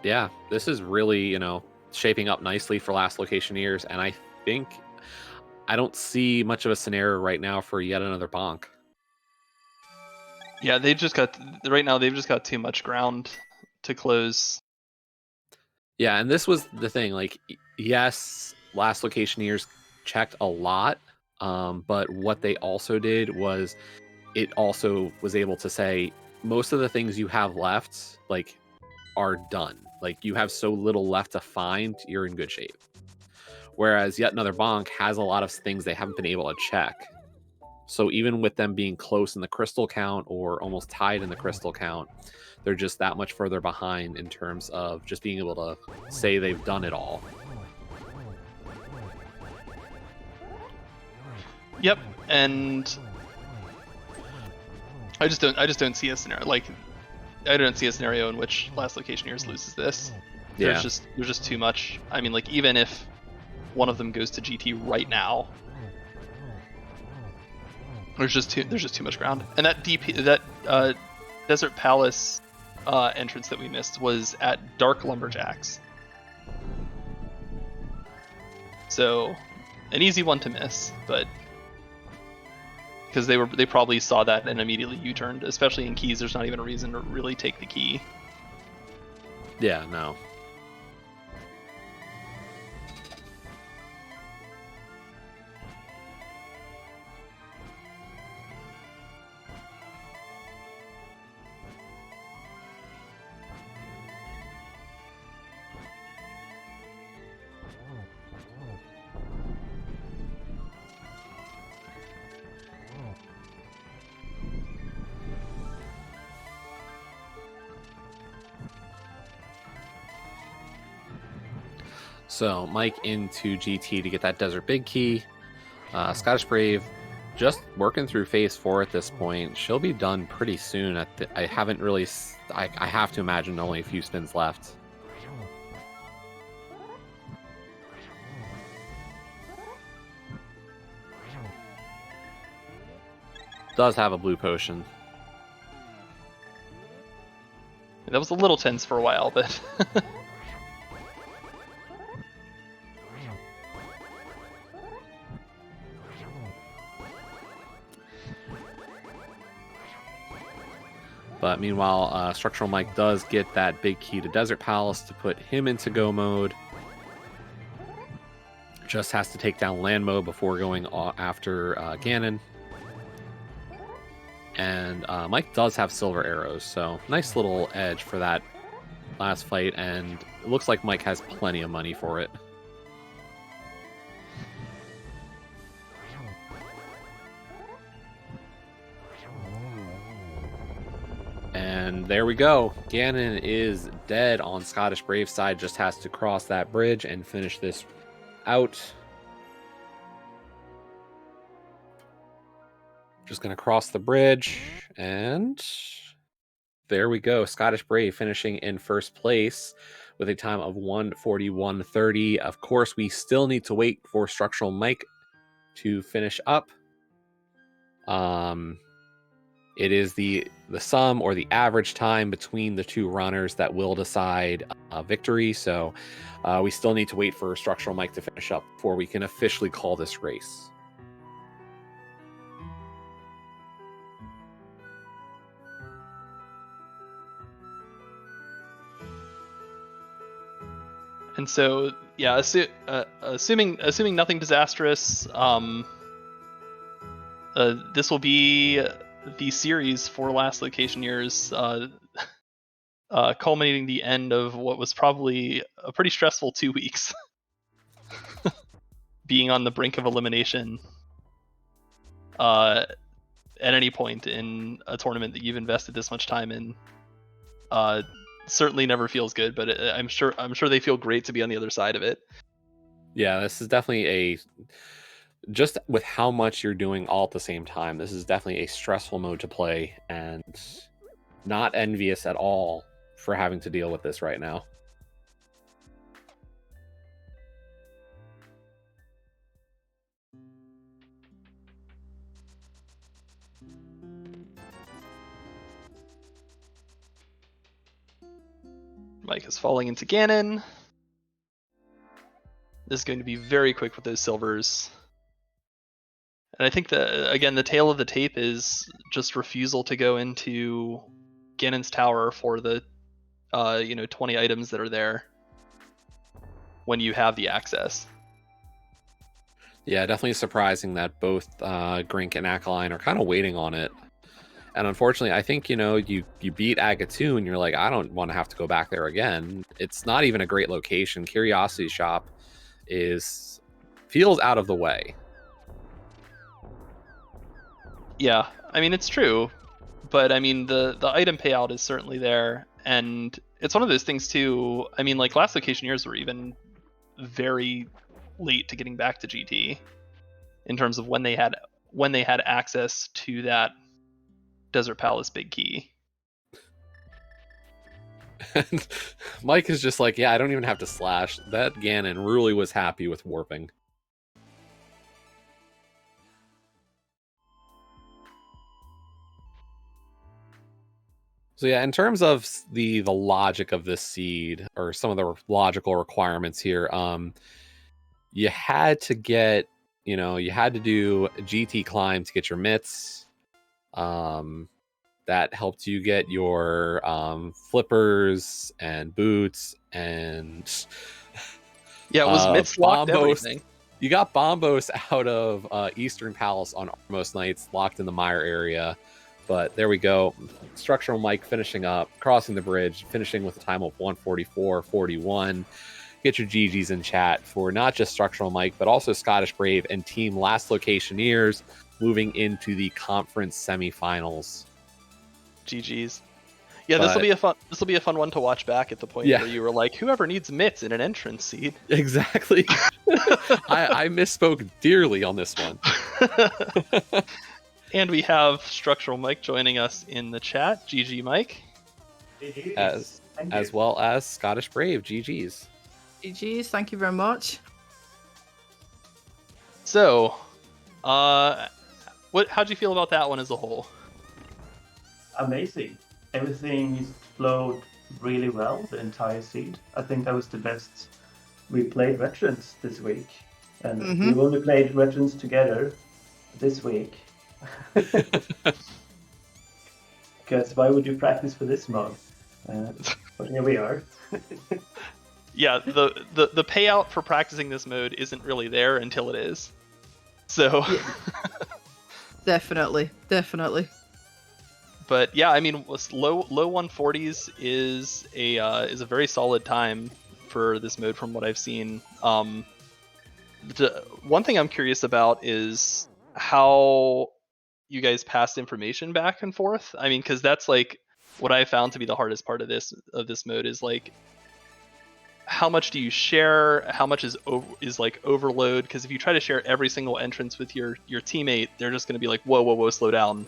Yeah, this is really, you know, shaping up nicely for Last Locationeers, and I think I don't see much of a scenario right now for yet another bonk. Yeah, they've just got too much ground to close. Yeah, and this was the thing, like, yes, Last Locationeers checked a lot, but what they also did was it also was able to say most of the things you have left like are done. Like you have so little left to find, you're in good shape. Whereas Yet Another Bonk has a lot of things they haven't been able to check. So even with them being close in the crystal count or almost tied in the crystal count, they're just that much further behind in terms of just being able to say they've done it all. Yep, and I just don't see a scenario like I don't see a scenario in which Last Location Heroes loses this. Yeah. There's just too much. I mean, like even if one of them goes to GT right now, there's just too much ground. And that Desert Palace entrance that we missed was at Dark Lumberjacks, so an easy one to miss, but because they probably saw that and immediately U-turned. Especially in keys, there's not even a reason to really take the key. Yeah, no. So Mike into GT to get that Desert Big Key. Scottish Brave just working through phase 4 at this point. She'll be done pretty soon. I haven't really. I have to imagine only a few spins left. Does have a blue potion. That was a little tense for a while, but But meanwhile, StructuralMike does get that big key to Desert Palace to put him into go mode. Just has to take down land mode before going after Gr1nk. And Mike does have silver arrows, so nice little edge for that last fight. And it looks like Mike has plenty of money for it. And there we go. Gr1nk is dead on Scottish Brave side. Just has to cross that bridge and finish this out. Just going to cross the bridge. And there we go. Scottish Brave finishing in first place with a time of 1:41:30. Of course, we still need to wait for StructuralMike to finish up. It is the sum or the average time between the two runners that will decide victory. So we still need to wait for StructuralMike to finish up before we can officially call this race. and so yeah, assuming nothing disastrous, this will be the series for Last Location Years, culminating the end of what was probably a pretty stressful 2 weeks. Being on the brink of elimination at any point in a tournament that you've invested this much time in certainly never feels good, but I'm sure they feel great to be on the other side of it. Yeah, this is definitely just with how much you're doing all at the same time, this is definitely a stressful mode to play, and not envious at all for having to deal with this right now. Mike is falling into Gr1nk. This is going to be very quick with those silvers. And I think again, the tail of the tape is just refusal to go into Gr1nk's tower for the 20 items that are there when you have the access. Yeah, definitely surprising that both Gr1nk and Akaelyne are kind of waiting on it. And unfortunately, I think, you beat Agato and you're like, I don't want to have to go back there again. It's not even a great location. Curiosity Shop feels out of the way. Yeah, I mean, it's true, but I mean, the item payout is certainly there, and it's one of those things too. I mean, like last location years were even very late to getting back to GT in terms of when they had access to that Desert Palace big key. And Mike is just like, yeah, I don't even have to slash. That Ganon really was happy with warping. So yeah, in terms of the logic of this seed, or some of the logical requirements here, you had to get, you had to do a GT climb to get your mitts. That helped you get your flippers and boots and Yeah, it was mitts locked everything. You got Bombos out of Eastern Palace on most nights, locked in the Mire area. But there we go. StructuralMike finishing up, crossing the bridge, finishing with a time of 1:44:41. Get your GGs in chat for not just StructuralMike, but also Scottish Brave and Team Last Locationeers moving into the conference semifinals. GGs. Yeah, this will be a fun one to watch back at the point where you were like, whoever needs mitts in an entrance seed. Exactly. I misspoke dearly on this one. And we have StructuralMike joining us in the chat. GG, Mike. As well as Scottish Brave. GGs. GGs, thank you very much. So, how'd you feel about that one as a whole? Amazing. Everything flowed really well, the entire seed. I think that was the best we played veterans this week. And we've only played veterans together this week. Because why would you practice for this mode? But here we are. Yeah, the payout for practicing this mode isn't really there until it is. So Definitely. But yeah, I mean, low 140s is a very solid time for this mode from what I've seen. One thing I'm curious about is how you guys passed information back and forth. I mean, because that's like what I found to be the hardest part of this mode is like, how much do you share? How much is like overload? Because if you try to share every single entrance with your teammate, they're just going to be like, whoa, slow down,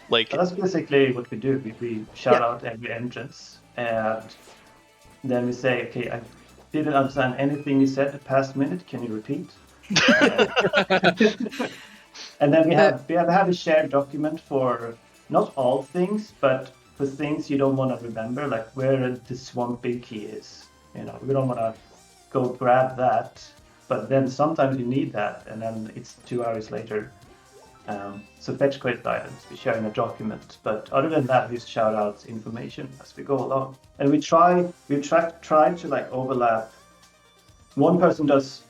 Like, that's basically what we do. We shout out every entrance, and then we say, okay, I didn't understand anything you said the past minute. Can you repeat? And then we have a shared document for not all things, but for things you don't want to remember, like where the swamp big key is. We don't want to go grab that, but then sometimes you need that, and then it's 2 hours later. So fetch quest items, we share in a document, but other than that, we shout out information as we go along. And we try to like overlap. One person does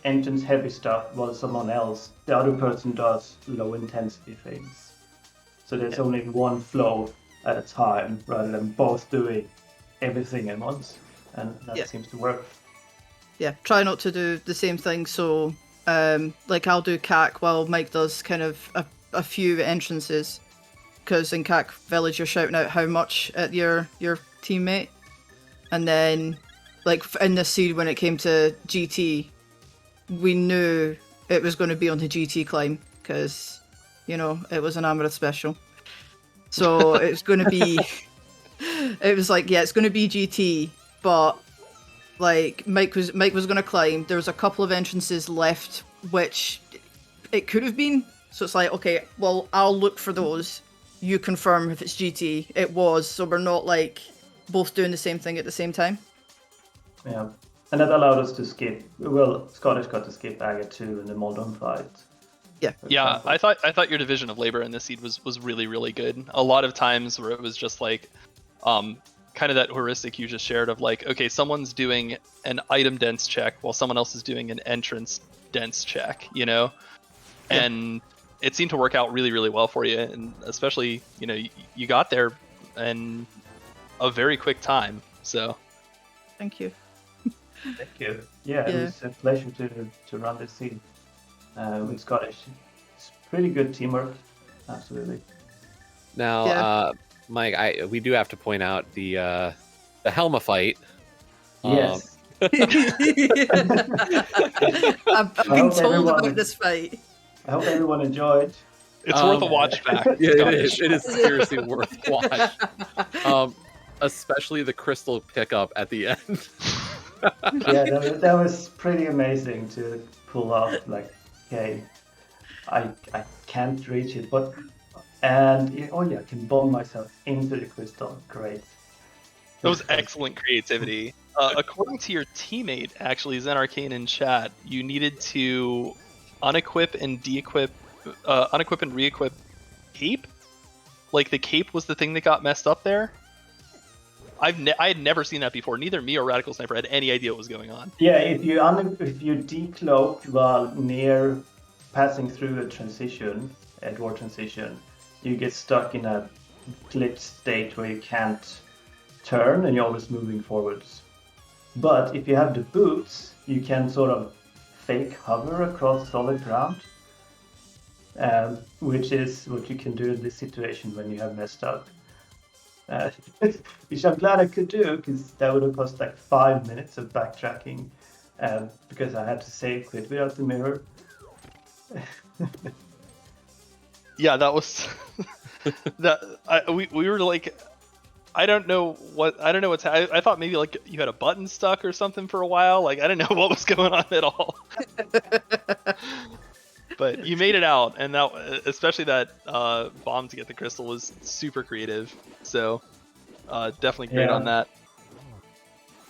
entrance heavy stuff while someone else, the other person does low intensity things. So there's only one flow at a time rather than both doing everything at once, and that seems to work. Yeah, try not to do the same thing. So like I'll do CAC while Mike does kind of a few entrances, because in CAC Village you're shouting out how much at your teammate, and then like in this seed when it came to GT, we knew it was going to be on the GT climb because it was an Amaranth special, so it's going to be it was like, yeah, it's going to be GT, but like Mike was going to climb. There was a couple of entrances left which it could have been, so it's like, okay, well, I'll look for those, you confirm if it's GT. It was, so we're not like both doing the same thing at the same time. Yeah, and that allowed us to skip. Well, Scottish got to skip Agato in the modern fight. Yeah, I thought your division of labor in this seed was really, really good. A lot of times where it was just like kind of that heuristic you just shared of like, okay, someone's doing an item dense check while someone else is doing an entrance dense check, you know, and it seemed to work out really, really well for you, and especially, you know, you got there in a very quick time. So Thank you. Thank you. Yeah, it was a pleasure to run this scene with Scottish. It's pretty good teamwork, absolutely. Now, Mike, we do have to point out the Helma fight. Yes. I've been told about this fight. I hope everyone enjoyed. It's worth a watch back. Yeah, it is. It is seriously worth a watch. Especially the crystal pickup at the end. Yeah, that was pretty amazing to pull off. Like, okay, I can't reach it, but I can bomb myself into the crystal. Great. That was excellent creativity. According to your teammate, actually, Gr1nk in chat, you needed to unequip and re-equip cape. Like the cape was the thing that got messed up there. I had never seen that before. Neither me or Radical Sniper had any idea what was going on. Yeah, if you decloak while near passing through a door transition, you get stuck in a glitch state where you can't turn and you're always moving forwards. But if you have the boots, you can sort of fake hover across solid ground, which is what you can do in this situation when you have messed up. Which I'm glad I could do, because that would have cost like 5 minutes of backtracking, because I had to save quit without the mirror. Yeah, that was we were like, I don't know what's I thought maybe like you had a button stuck or something for a while. Like I didn't know what was going on at all. But you made it out, and that, especially that bomb to get the crystal, was super creative. So definitely great on that.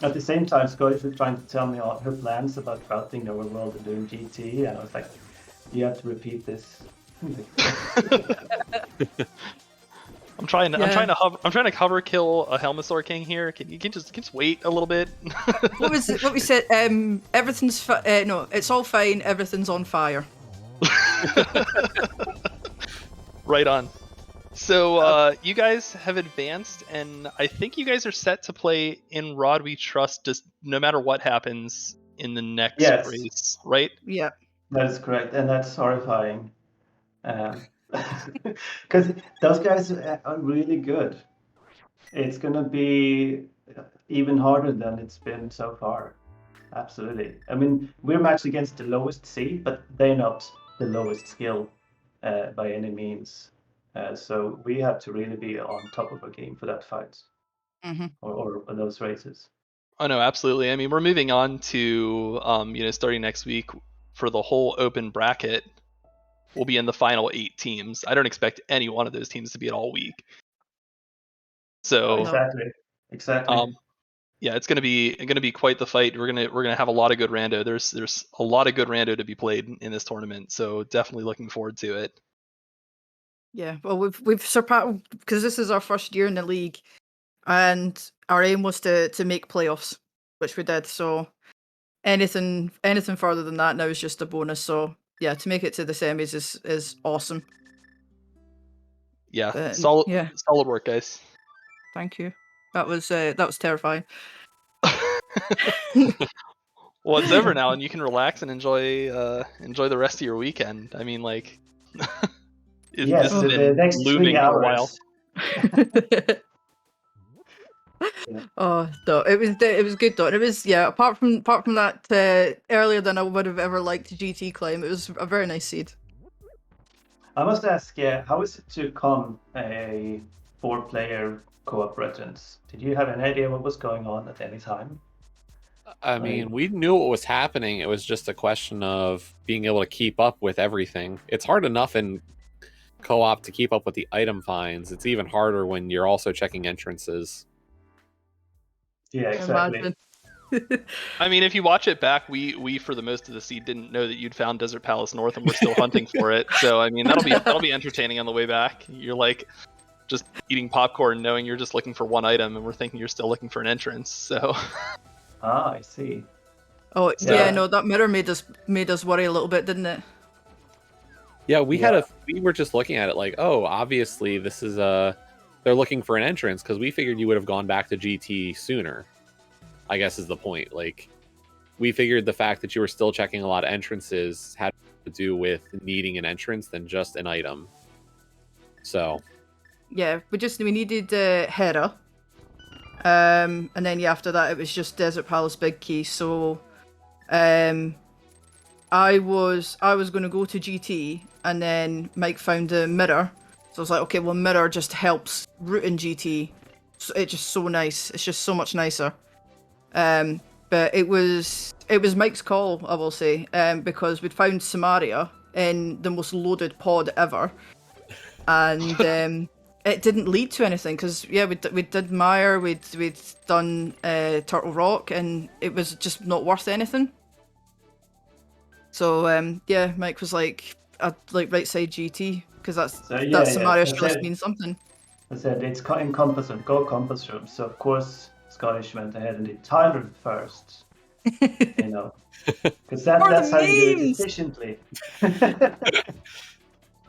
At the same time, Scottish was trying to tell me all her plans about routing the world and doing GT, and I was like, "You have to repeat this." I'm trying to cover kill a Helmasaur King here. Can you just wait a little bit? What was it? What we said? Everything's no, it's all fine. Everything's on fire. Right on. So you guys have advanced, and I think you guys are set to play In Rod We Trust, just no matter what happens in the next race, right? Yeah. That is correct, and that's horrifying. Because those guys are really good. It's gonna be even harder than it's been so far. Absolutely. I mean, we're matched against the lowest seed, but they're not the lowest skill by any means. So we have to really be on top of our game for that fight, or those races. Oh no, absolutely. I mean, we're moving on to starting next week for the whole open bracket. We'll be in the final 8 teams. I don't expect any one of those teams to be at all weak. So exactly. Yeah, it's gonna be quite the fight. We're gonna have a lot of good rando. There's a lot of good rando to be played in this tournament. So definitely looking forward to it. Yeah, well, we've surpassed, because this is our first year in the league, and our aim was to make playoffs, which we did. So anything further than that now is just a bonus. So yeah, to make it to the semis is awesome. Yeah, solid work, guys. Thank you. That was terrifying. Well, it's over now, and you can relax and enjoy the rest of your weekend. I mean, like, this has been the next looming 3 hours. for a while. Oh no, it was good though. And it was, yeah, apart from that earlier than I would have ever liked GT climb, it was a very nice seed. I must ask, how is it to come a 4-player co-op regents? Did you have an idea what was going on at any time? I mean, we knew what was happening. It was just a question of being able to keep up with everything. It's hard enough in co-op to keep up with the item finds. It's even harder when you're also checking entrances. Yeah, exactly. I mean, if you watch it back, we for the most of the seed didn't know that you'd found Desert Palace North, and we're still hunting for it. So I mean, that'll be entertaining on the way back. You're like just eating popcorn, knowing you're just looking for one item, and we're thinking you're still looking for an entrance. So. I see. Oh So- yeah, no, that mirror made us worry a little bit, didn't it? Yeah, we were just looking at it like, oh, obviously this is they're looking for an entrance, because we figured you would have gone back to GT sooner, I guess is the point. Like, we figured the fact that you were still checking a lot of entrances had to do with needing an entrance than just an item. So Yeah, we needed Hera. And then after that it was just Desert Palace Big Key. So I was going to go to GT, and then Mike found a mirror. So I was like, okay, well, mirror just helps route in GT. So it's just so nice. It's just so much nicer. But it was Mike's call, I will say, because we'd found Samaria in the most loaded pod ever, and it didn't lead to anything because we did Mire, we'd done Turtle Rock, and it was just not worth anything. So Mike was like, I'd like right side GT because that Samaria should mean something. I said it's in compass room, go compass room. So of course Scottish went ahead and did Tyler first. You know, because that's how you do it efficiently. We're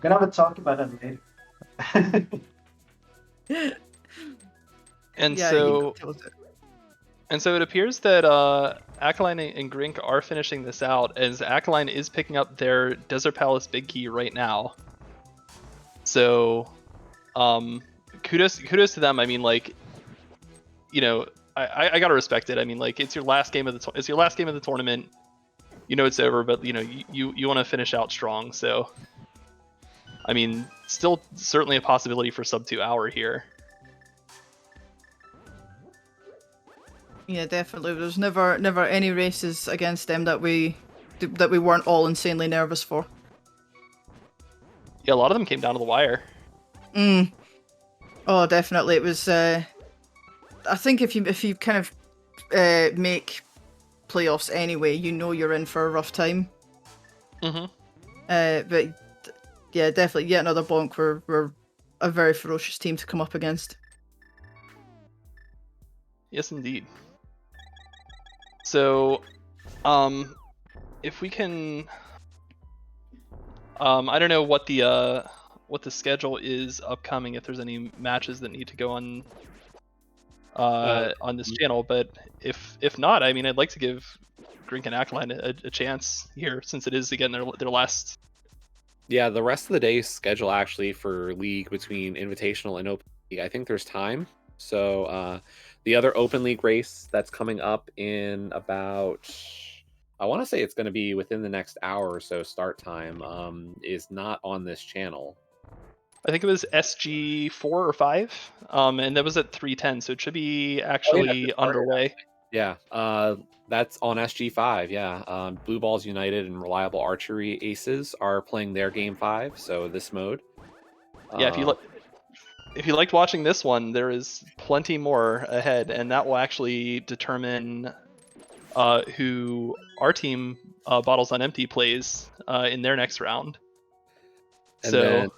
gonna have a talk about that later. And so it appears that Akaelyne and Gr1nk are finishing this out, as Akaelyne is picking up their Desert Palace Big Key right now. So, kudos to them. I mean, like, you know, I gotta respect it. I mean, like, it's your last game of the tournament. You know it's over, but you know you want to finish out strong. So, I mean, still certainly a possibility for sub 2 hour here. Yeah, definitely. There's never any races against them that we weren't all insanely nervous for. Yeah, a lot of them came down to the wire. Oh, definitely. It was. I think if you kind of make playoffs anyway, you know you're in for a rough time. But yeah, definitely. Yet another bonk. We're a very ferocious team to come up against. Yes, indeed. So, if we can, I don't know what the schedule is upcoming. If there's any matches that need to go on this channel, but if not, I mean, I'd like to give Gr1nk and Akaelyne a chance here, since it is again their last. Yeah, the rest of the day's schedule actually for League between Invitational and Open League, I think there's time. So the other Open League race that's coming up in about, I want to say it's going to be within the next hour or so start time, is not on this channel. I think it was SG4 or 5, and that was at 3:10, so it should be actually underway. Yeah, that's on SG5. Yeah, Blue Balls United and Reliable Archery Aces are playing their Game 5, so this mode. Yeah, if you liked watching this one, there is plenty more ahead, and that will actually determine who our team, Bottles on Empty, plays in their next round. And then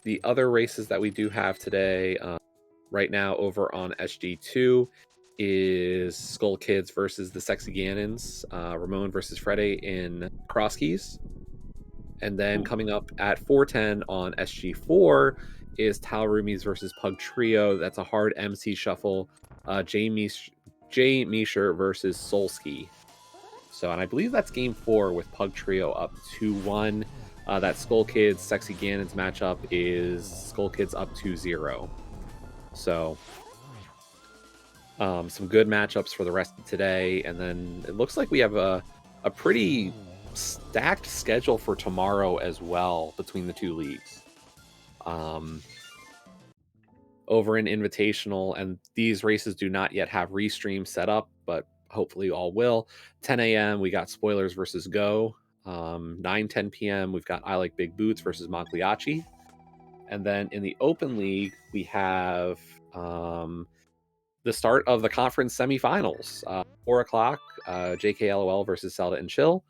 the other races that we do have today, right now over on SG2, is Skull Kids versus the Sexy Ganons, Ramon versus Freddy in Cross Keys. And then coming up at 4:10 on SG4 is Talrumis versus Pug Trio. That's a hard MC shuffle. Jay Misher versus Solski. So, and I believe that's game 4 with Pug Trio up 2-1. That Skull Kids Sexy Ganons matchup is Skull Kids up 2-0. So, some good matchups for the rest of today. And then it looks like we have a pretty stacked schedule for tomorrow as well between the two leagues. Over in Invitational, and these races do not yet have restream set up, but hopefully all will. 10 a.m. we got Spoilers versus Go. 9-10 p.m. we've got I Like Big Boots versus Magliacci. And then in the Open League, we have the start of the conference semifinals. 4 o'clock, JKLOL versus Zelda and Chill,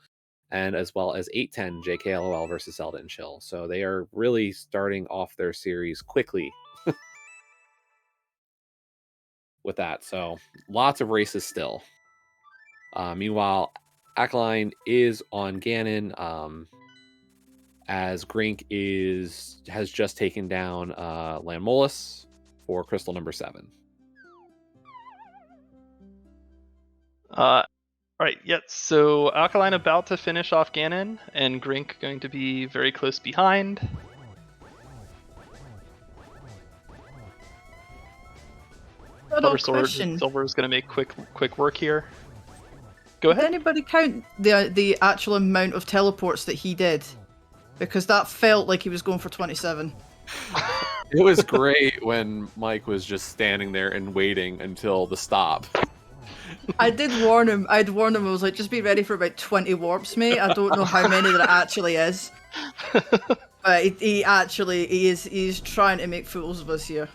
and as well as 8:10 JKLOL versus Zelda and Chill. So they are really starting off their series quickly with that. So lots of races still. Meanwhile, Akaelyne is on Ganon, as Gr1nk has just taken down Lanmolus for crystal number 7. All right, yeah. So Akaelyne about to finish off Ganon, and Gr1nk going to be very close behind. Silver Sword, question. Silver is going to make quick work here. Go Did ahead. anybody count the actual amount of teleports that he did? Because that felt like he was going for 27. It was great when Mike was just standing there and waiting until the stop. I did warn him. I'd warned him. I was like, just be ready for about 20 warps, mate. I don't know how many there actually is. But he's trying to make fools of us here.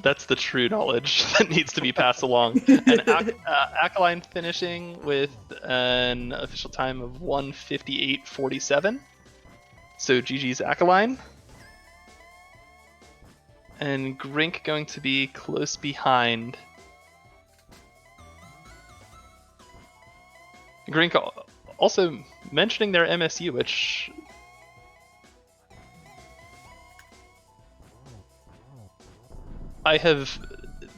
That's the true knowledge that needs to be passed along. And Akaelyne finishing with an official time of 1:58.47. So GG's Akaelyne. And Gr1nk going to be close behind. Gr1nk also mentioning their MSU, which... I have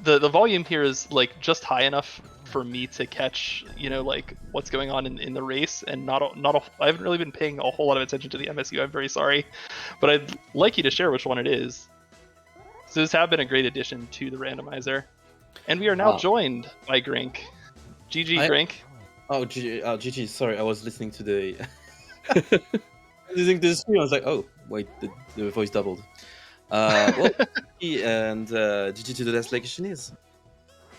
the volume here is like just high enough for me to catch, like what's going on in the race, and I haven't really been paying a whole lot of attention to the MSU. I'm very sorry, but I'd like you to share which one it is. So this has been a great addition to the randomizer, and we are now joined by Gr1nk. GG Gr1nk. Oh, GG. Sorry, I was listening to the listening to the stream. I was like, oh wait, the voice doubled. Well, and GG to the last locationers.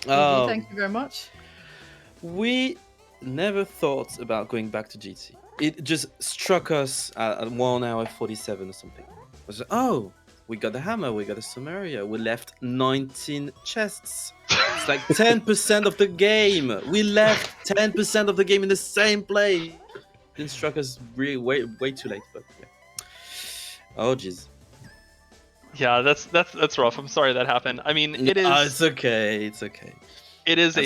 Thank you very much. We never thought about going back to GT. It just struck us at 1 hour 47 or something. I was like, oh, we got the hammer, we got the Sumeria, we left 19 chests. It's like 10% of the game. We left 10% of the game in the same place. Didn't struck us really way too late, but yeah. Oh jeez. Yeah, that's rough. I'm sorry that happened. I mean, it is. It's okay. It's okay. It is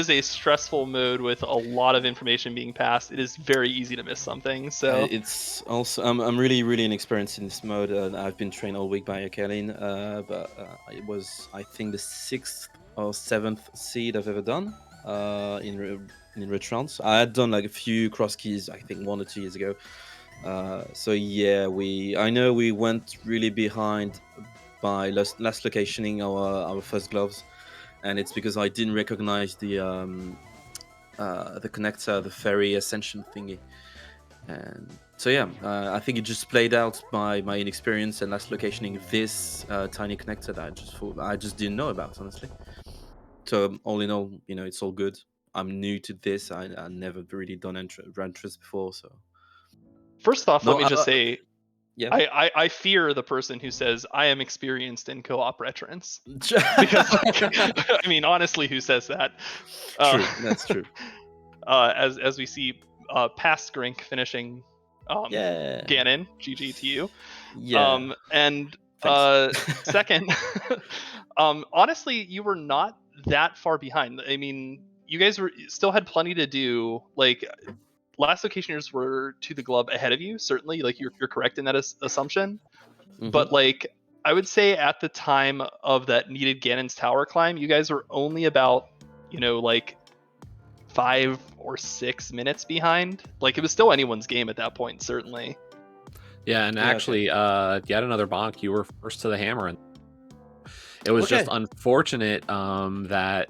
a stressful mode with a lot of information being passed. It is very easy to miss something. So it's also I'm really inexperienced in this mode. I've been trained all week by Akaelyne, but it was I think the 6th or 7th seed I've ever done in retrans. I had done like a few cross keys I think 1 or 2 years ago. So yeah, I know we went really behind by last locationing our first gloves, and it's because I didn't recognize the connector, the ferry ascension thingy, and so yeah, I think it just played out by my inexperience and last locationing this tiny connector that I just didn't know about, honestly. So all in all, it's all good. I'm new to this. I never really done entrance before, so. First off, let me just say, yeah. I fear the person who says I am experienced in co-op retrans, because I mean, honestly, who says that? True, that's true. As we see, past Gr1nk finishing, Ganon, GG to you. Yeah. And second, honestly, you were not that far behind. I mean, you guys still had plenty to do. Like, last locationers were to the glove ahead of you, certainly. Like, you're correct in that assumption. Mm-hmm. But like, I would say at the time of that needed Ganon's tower climb, you guys were only about, like 5 or 6 minutes behind. Like, it was still anyone's game at that point, certainly. Yeah, and actually, yet another bonk. You were first to the hammer, and it was just unfortunate that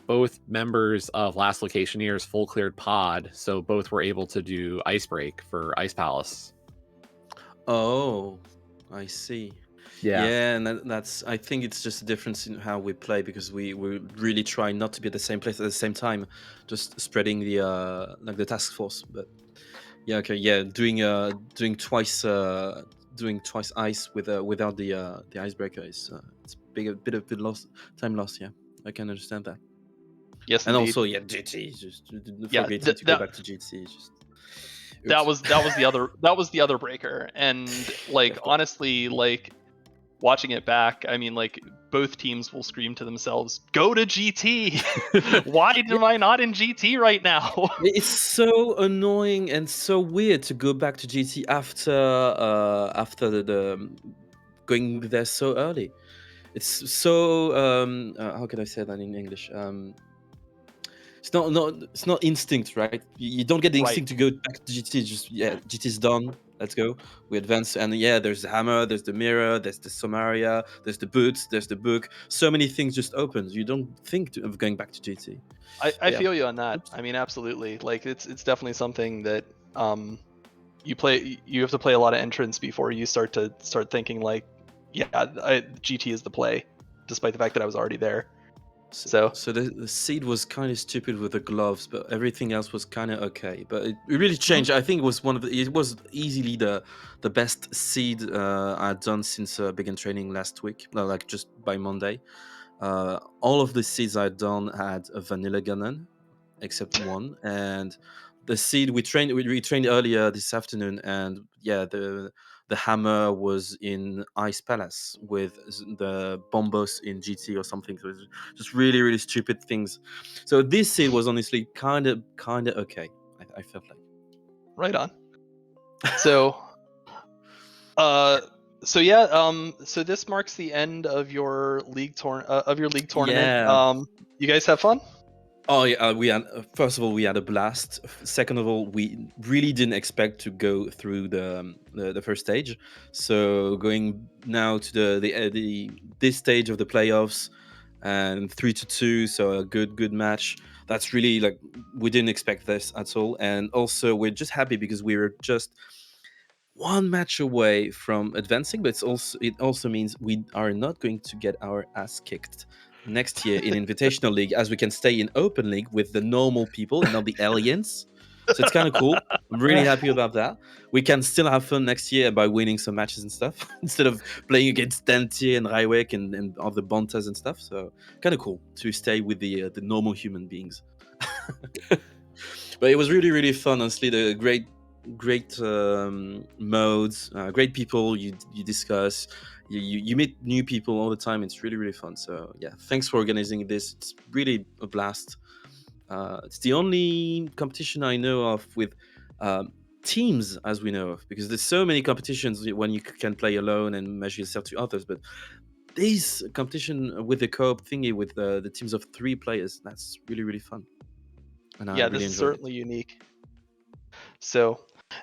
both members of Last Locationeer's full cleared pod, so both were able to do Ice Break for Ice Palace. Oh, I see. Yeah, and that's. I think it's just a difference in how we play, because we really try not to be at the same place at the same time, just spreading the like the task force. But yeah, okay, yeah, doing twice ice without the icebreaker is it's a bit of time lost. Yeah, I can understand that. Yes, and indeed. Also GT, just forgetting to go back to GT. Just that was the other breaker, and like honestly, like watching it back, I mean, like, both teams will scream to themselves, "Go to GT! Why am I not in GT right now?" It's so annoying and so weird to go back to GT after the going there so early. It's so how can I say that in English? It's not instinct, right? You don't get the Right. instinct to go back to GT. Just GT's done. Let's go. We advance, and yeah, there's the hammer, there's the mirror, there's the Somaria, there's the boots, there's the book. So many things just opens. You don't think of going back to GT. I Yeah. feel you on that. I mean, absolutely. Like, it's definitely something that you have to play a lot of entrance before you start thinking like, yeah, GT is the play, despite the fact that I was already there. So the seed was kind of stupid with the gloves, but everything else was kind of okay. But it really changed. I think it was it was easily the best seed I'd done since began training last week, like just by Monday. All of the seeds I'd done had a vanilla Gr1nk, except one, and the seed we trained earlier this afternoon, and yeah, the hammer was in Ice Palace with the bombos in GT or something. So it's just really stupid things. So this seed was honestly kind of okay. I felt like. right on. So so yeah, so this marks the end of your league tournament. Yeah. You guys have fun? Oh yeah, we had first of all we had a blast. Second of all, we really didn't expect to go through the first stage. So going now to this stage of the playoffs and 3-2, so a good match. That's really like we didn't expect this at all, and also we're just happy because we were just one match away from advancing, but it also means we are not going to get our ass kicked next year in Invitational League, as we can stay in Open League with the normal people and not the aliens. So it's kind of cool. I'm really happy about that. We can still have fun next year by winning some matches and stuff instead of playing against Dante and Raiwek and other Bontas and stuff. So kind of cool to stay with the normal human beings. But it was really fun. Honestly, the great modes, great people you discuss. You meet new people all the time. It's really fun. So yeah, thanks for organizing this. It's really a blast. It's the only competition I know of with teams, as we know of, because there's so many competitions when you can play alone and measure yourself to others. But this competition with the co-op thingy with the teams of 3 players, that's really fun. And I Yeah, really this is enjoyed certainly unique. So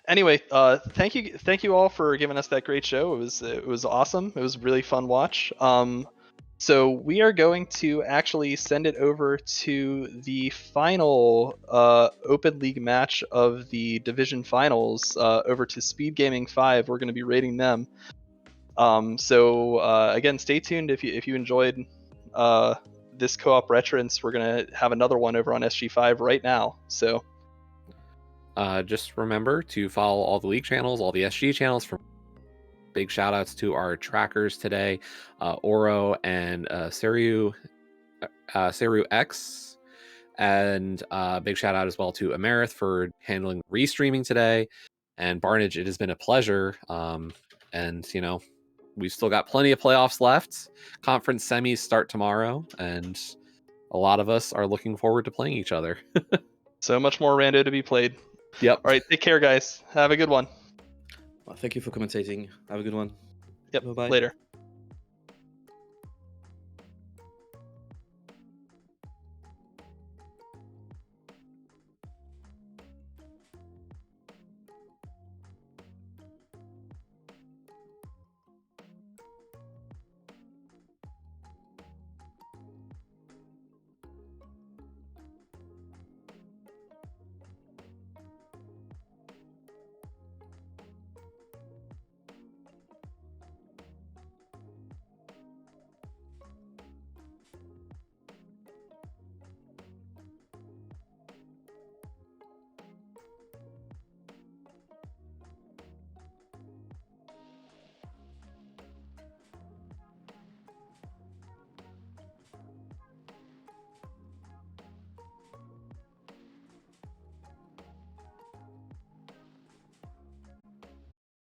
anyway, thank you all for giving us that great show. It was awesome. It was a really fun watch. So we are going to actually send it over to the final Open League match of the Division Finals, over to Speed Gaming 5. We're going to be rating them. So again, stay tuned if you enjoyed this co-op reference. We're going to have another one over on SG5 right now. So just remember to follow all the league channels, all the SG channels. For big shout outs to our trackers today, Oro and Seru X, and big shout out as well to Amerith for handling restreaming today. And Barnage, it has been a pleasure. And we've still got plenty of playoffs left. Conference semis start tomorrow, and a lot of us are looking forward to playing each other. So much more rando to be played. Yep. All right, take care, guys. Have a good one. Well, thank you for commentating. Have a good one. Yep. Bye-bye. Later.